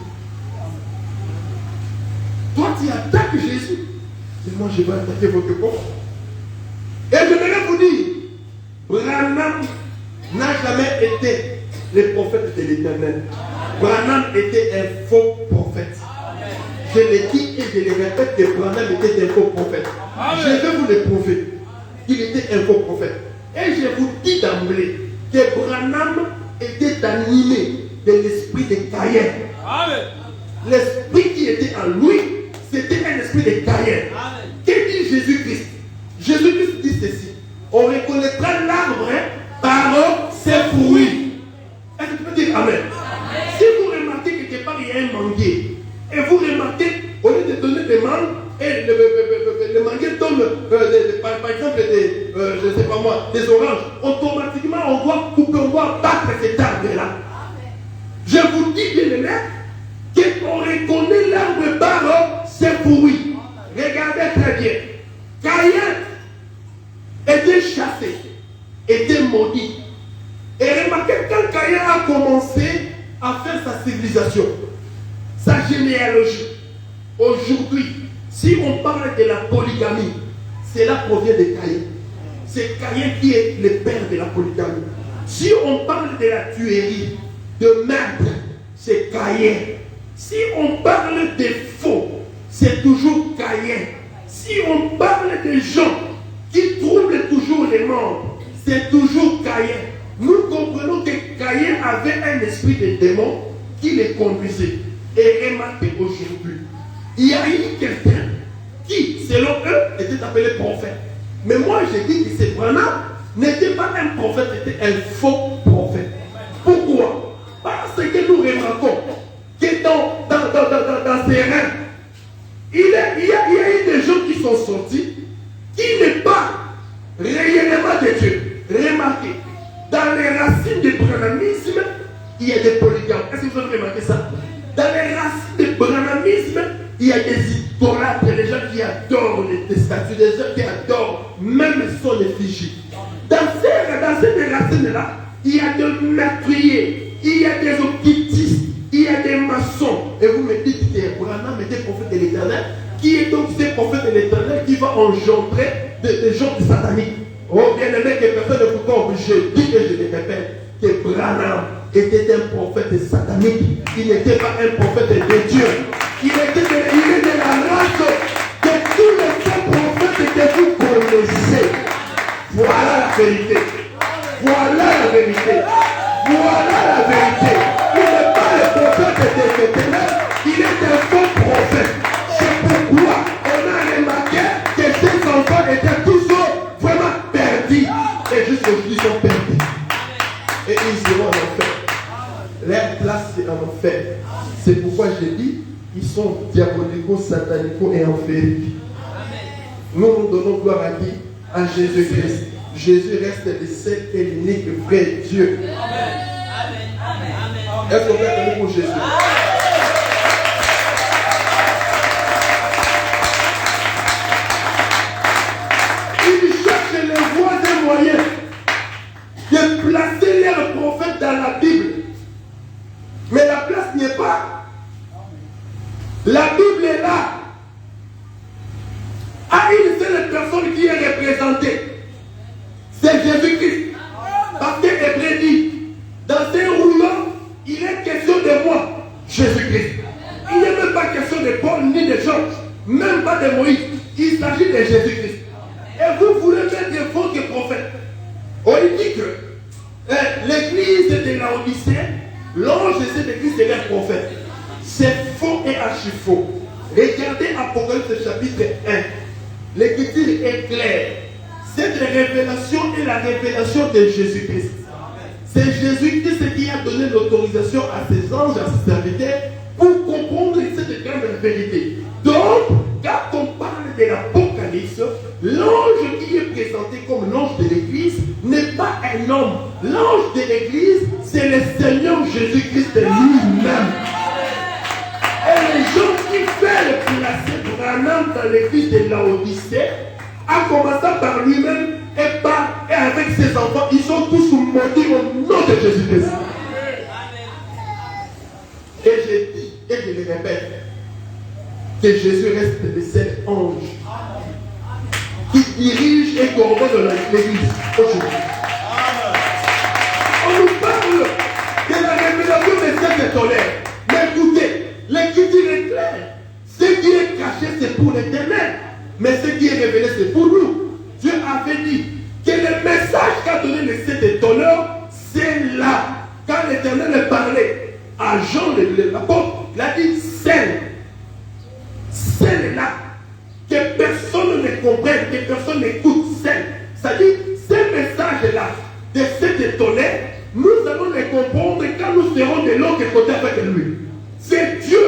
Toi, tu attaques Jésus. Et moi, je vais attaquer votre prophète. Et je vais vous dire, Branham n'a jamais été le prophète de l'Éternel. Branham était un faux prophète. Je le dis et je le répète que Branham était un faux prophète. Je vais vous le prouver. Il était un faux prophète. Et je vous dis d'emblée que Branham était animé de l'esprit de Caïn. L'esprit qui était en lui, c'était un esprit de Caïn. Que dit Jésus-Christ? Jésus-Christ dit ceci: on reconnaîtra l'arbre par ses fruits. Est-ce que tu peux dire Amen? Si vous remarquez que quelque part il y a un manguier, et vous remarquez, au lieu de donner des mangues, et le manguier donne, par exemple, je ne sais pas moi, des oranges, automatiquement on doit couper, on doit battre cet arbre-là. Je vous dis bien aimé, qu'on reconnaît l'arbre par ses fruits. Regardez très bien. Caïn était chassé, était maudit. Et remarquez, quand Caïn a commencé à faire sa civilisation, sa généalogie, aujourd'hui, si on parle de la polygamie, cela provient de Caïn. C'est Caïn qui est le père de la polygamie. Si on parle de la tuerie, de meurtre, c'est Caïn. Si on parle de faux, c'est toujours Caïn. Si on parle de gens qui troublent toujours les membres, c'est toujours Caïn. Nous comprenons que Caïn avait un esprit de démon qui les conduisait. Et remarquez aujourd'hui, il y a eu quelqu'un qui, selon eux, était appelé prophète. Mais moi, je dis que ce Branham n'était pas un prophète, c'était un faux prophète. Pourquoi? Parce que nous remarquons que dans ces rêves, il y a eu des gens qui sont sortis, qui n'est pas réellement de Dieu. Remarquez, dans les racines du branhamisme, il y a des polygames. Est-ce que vous avez remarqué ça? Dans les racines du branhamisme, il y a des idolâtres, des gens qui adorent les statues, des gens qui adorent même son effigie. Dans ces racines-là, il y a des meurtriers, il y a des occultistes, il y a des maçons. Et vous me dites que Branham était prophète de l'Éternel. Qui est donc ce prophète de l'Éternel qui va engendrer des gens sataniques? Oh bien aimé, que personne ne peut pas obliger. Je dis et je le répète, que Branham était un prophète satanique. Il n'était pas un prophète de Dieu. Il est de la race de tous les faux prophètes que vous connaissez. Voilà la vérité. Voilà la vérité. Voilà la vérité. Il n'est pas le prophète de l'Éternel. Il est un faux prophète. C'est pourquoi on a remarqué que ces enfants étaient tous vraiment perdus. Et jusqu'aujourd'hui, ils sont perdus. Et ils iront en enfer. Leur place, c'est en enfer. C'est pourquoi je dis, ils sont diabolico, satanico et enfermés. Nous donnons gloire à qui? À Jésus-Christ. Jésus reste le seul et l'unique vrai Dieu. Est-ce qu'on peut appeler pour Jésus? Ils cherchent les voies et moyens de placer leurs prophètes dans la Bible. Mais la place n'y est pas. La Bible est là. À une seule personne qui est représentée. C'est Jésus-Christ. Parce que Hébreu dit, dans ces rouleaux, il est question de moi, Jésus-Christ. Il n'est même pas question de Paul ni de Jean, même pas de Moïse. Il s'agit de Jésus-Christ. Et vous voulez mettre des faux prophètes. On dit que l'église de Laodicée L'ange de cette église, c'est leur prophète. C'est faux et archi-faux. Regardez Apocalypse chapitre 1. L'écriture est claire. Cette révélation est la révélation de Jésus-Christ. C'est Jésus-Christ qui a donné l'autorisation à ses anges, à ses serviteurs, pour comprendre cette grande vérité. Donc, quand on parle de l'Apocalypse, l'ange qui est présenté comme l'ange de l'église n'est pas un homme. L'ange de l'église, c'est le Seigneur Jésus-Christ lui-même. Et les gens qui veulent placer Branham dans l'église de Laodicée, en commençant par lui-même et avec ses enfants, ils sont tous maudits au nom de Jésus-Christ. Et je dis, et je le répète, que Jésus reste le seul ange qui dirige et coordonne l'église aujourd'hui. On nous parle de la révélation des sept tonnerres. Mais écoutez, l'écriture est claire. Ce qui est caché, c'est pour l'éternel. Mais ce qui est révélé, c'est pour nous. Dieu avait dit que le message qu'a donné les sept étonneurs, c'est là. Quand l'éternel parlait à Jean l'apôtre, il a dit celle. Celle-là, que personne ne comprenne, que personne n'écoute celle. C'est-à-dire, ces messages-là, de cet étonné, nous allons les comprendre quand nous serons de l'autre côté avec lui. C'est Dieu,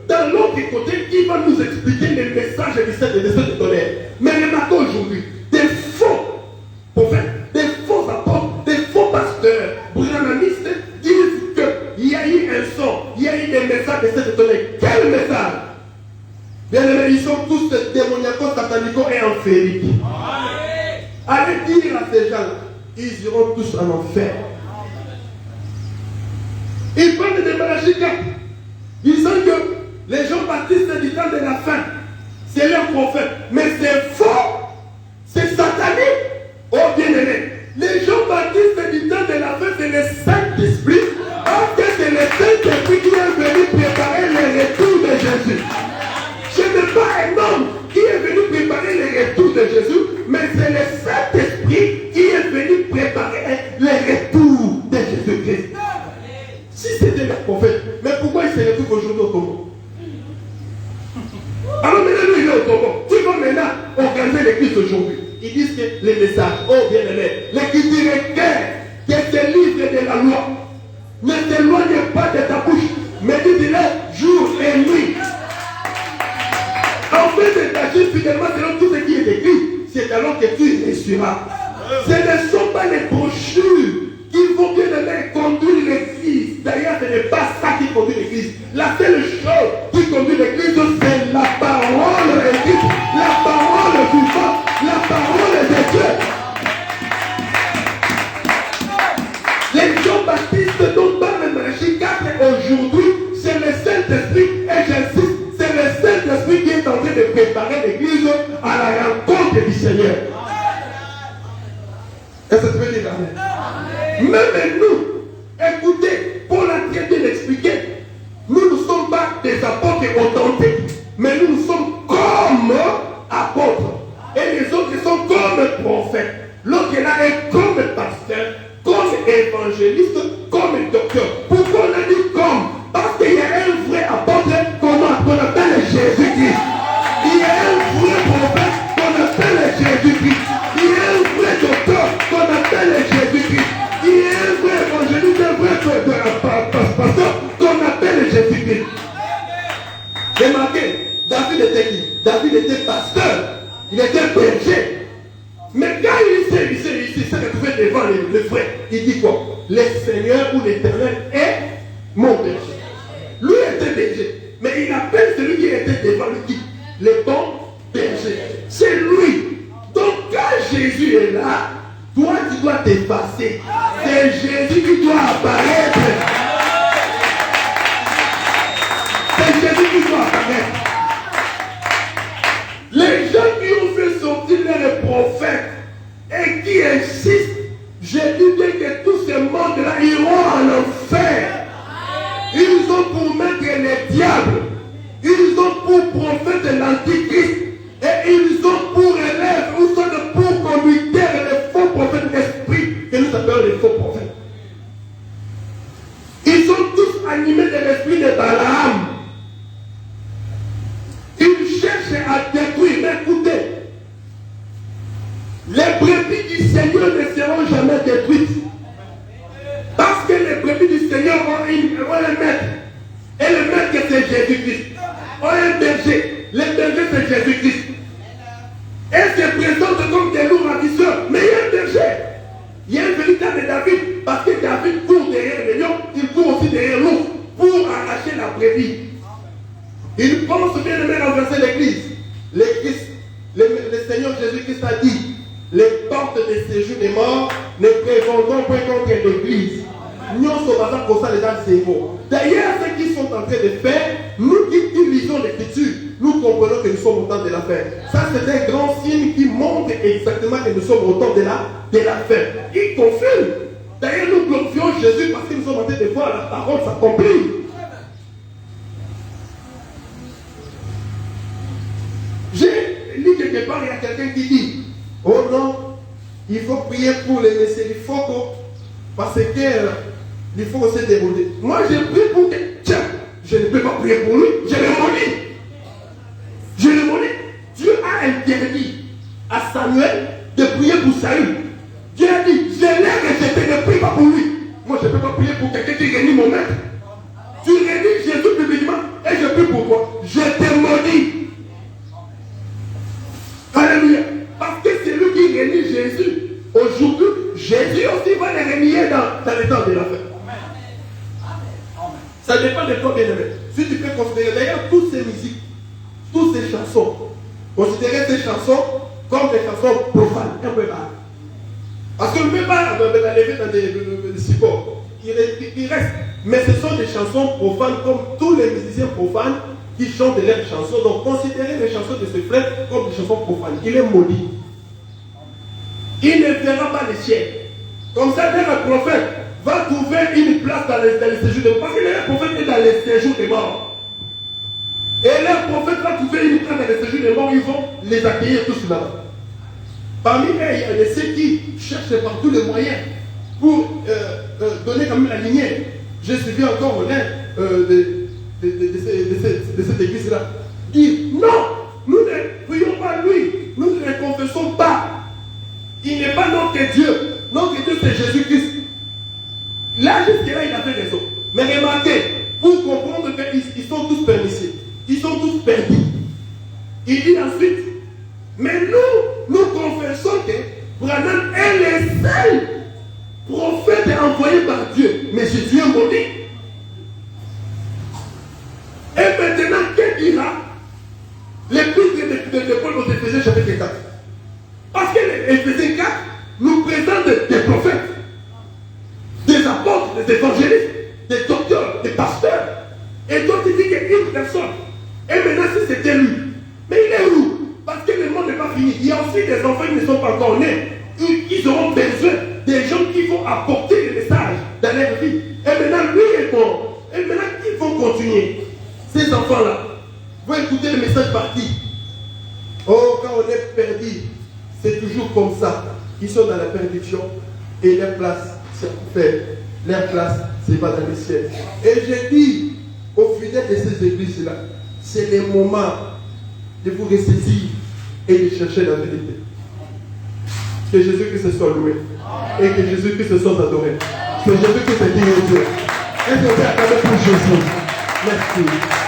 dans l'autre côté, qui va nous expliquer les messages de cet étonné. Mais remarquez aujourd'hui, des faux prophètes, des faux apôtres, des faux pasteurs, branhamistes, disent qu'il y a eu un son, il y a eu des messages de cet étonné. Quel message? Bien aimés, ils sont tous démoniacos, satanicos et enfériques. Allez dire à ces gens, ils iront tous en enfer. Ils parlent de Malachie 4, disant que les gens baptistes du temps de la fin, c'est leur prophète. Mais c'est faux, c'est satanique. Oh bien-aimés, les gens baptistes du temps de la fin, c'est le Saint-Esprit. Parce que c'est le Saint-Esprit qui est venu préparer le retour de Jésus. Ce n'est pas un homme qui est venu préparer le retour de Jésus, mais c'est le Saint-Esprit qui est venu préparer le retour de Jésus-Christ. Si c'était le prophète, mais pourquoi il se retrouve aujourd'hui au Togo? Alors maintenant, lui, il est au Togo. Tu vas maintenant organiser l'église aujourd'hui. Ils disent que les messages, oh bien aimé, l'écriture est claire, que c'est livre de la loi. Ne t'éloigne pas de ta bouche, mais dis-le jour et nuit. En fait d'agir fidèlement selon tout ce qui est écrit, c'est alors que tu réussiras. Ce ne sont pas les brochures qui vont bien aller conduire l'église. D'ailleurs, ce n'est pas ça qui conduit l'église. La seule chose qui conduit l'église, c'est la parole écrite, la parole vivante, la parole de Dieu. Les gens baptistes dont parle Malachie 4 aujourd'hui, c'est le Saint-Esprit, et j'insiste, c'est le Saint-Esprit qui est en train de préparer l'église à la rencontre du Seigneur. Est-ce que tu veux dire amen? Même nous, écoutez, Paul a très bien expliqué, nous ne sommes pas des apôtres authentiques, mais nous sommes comme apôtres. Et les autres sont comme prophètes. L'autre là est comme pasteur, comme évangéliste, comme docteur. Pourquoi on a dit comme? Parce qu'il y a un vrai apôtre qu'on appelle Jésus-Christ. Il y a un vrai prophète qu'on appelle Jésus-Christ. Il y a un vrai docteur qu'on appelle Jésus-Christ. Il y a un vrai évangéliste, un vrai pasteur qu'on appelle Jésus-Christ. Remarquez, David était qui? David était pasteur. Il était berger. Mais quand il s'est retrouvé devant le frère, il dit quoi? Le Seigneur ou l'Éternel est mon berger. Lui était berger. Mais il appelle celui qui était devant lui, le bon berger. C'est lui. Donc quand Jésus est là, toi tu dois t'effacer. C'est Jésus qui doit apparaître. C'est Jésus qui doit apparaître. Les gens qui ont fait sortir les prophètes et qui insistent, je dis bien que tous ces mondes-là iront en enfer. Ils ont pour maître les diables. Ils ont pour prophète l'antichrist. bergers. Les bergers, c'est Jésus-Christ. Elle se présente comme des loups ravisseurs. Mais il y a un berger. Il y a un véritable David. Parce que David court derrière les lions, il court aussi derrière l'ours pour arracher la brebis. Il pense bien de mettre renverser l'église. Le Seigneur Jésus-Christ a dit, les portes de séjour des morts ne prévaudront point contre l'église. Nous sommes pour ça les gens c'est bon. D'ailleurs, ce qu'ils sont en train de faire, nous qui lisons l'écriture, nous comprenons que nous sommes au temps de la fin. Ça, c'est un grand signe qui montre exactement que nous sommes au temps de la fin. Ils confirment. D'ailleurs, nous glorifions Jésus parce que nous sommes en train de voir la parole s'accomplir. J'ai lu quelque part, il y a quelqu'un qui dit, oh non, il faut prier pour les messieurs, il faut parce que il faut aussi dérouler. Moi, j'ai prié pour que, tiens, je ne peux pas prier pour lui, je l'ai maudit. Je l'ai maudit. Dieu a interdit à Samuel de prier pour Saül. Dieu a dit, je l'ai rejeté, ne prie pas pour lui. Moi, je ne peux pas prier pour quelqu'un qui réunit mon maître. Tu réunis Jésus publiquement et je prie pour toi. Je te maudis. Alléluia. Parce que c'est lui qui réunit Jésus. Aujourd'hui, Jésus aussi va les régner dans les temps de la fin. Ça dépend de toi, bien-aimé. Si tu peux considérer d'ailleurs toutes ces musiques, toutes ces chansons, considérer ces chansons comme des chansons profanes, un peu mal. Parce que ne peut pas la lever dans des supports. Il reste. Mais ce sont des chansons profanes comme tous les musiciens profanes qui chantent leurs chansons. Donc considérez les chansons de ce frère comme des chansons profanes. Il est maudit. Il ne verra pas les ciels. Comme ça, le prophète va trouver une place dans les séjours des morts. Parce que le prophète est dans les séjours des morts. Et le prophète va trouver une place dans les séjours des morts. Ils vont les accueillir tous là-bas. Parmi eux, il y a ceux qui cherchent par tous les moyens pour donner quand même la lumière. J'ai suivi encore l'un de cette église-là. Dit non, nous ne prions pas lui, nous ne le confessons pas. Il n'est pas notre Dieu. Notre Dieu, c'est Jésus-Christ. Là, jusque-là, il a fait raison. Mais remarquez, pour comprendre qu'ils sont tous permissifs, ils sont tous perdus. Il dit ensuite, mais nous confessons que Branham est le seul prophète envoyé par Dieu. Mais Jésus est maudit. Et maintenant, que dira l'épître de Paul aux Éphésiens, chapitre 4? Parce que l'Éphésiens 4 nous présente des prophètes, des apôtres, des évangélistes, des docteurs, des pasteurs. Et donc il dit qu'une personne. Et maintenant, si c'était lui, mais il est où? Parce que le monde n'est pas fini. Il y a aussi des enfants qui ne sont pas encore nés. Ils auront besoin des gens qui vont apporter le message dans leur vie. Et maintenant, lui est mort. Et maintenant, il faut continuer. Ces enfants-là vont écouter le message parti. Oh, quand on est perdu, c'est toujours comme ça. Ils sont dans la perdition et leur place, c'est fait. Leur place, c'est pas dans le ciel. Et je dis aux fidèles de ces églises-là, c'est le moment de vous ressaisir et de chercher la vérité. Que Jésus-Christ soit loué et que Jésus-Christ soit adoré. Que Jésus-Christ est digne de Dieu. Est-ce que vous pouvez acclamer pour Jésus? Merci.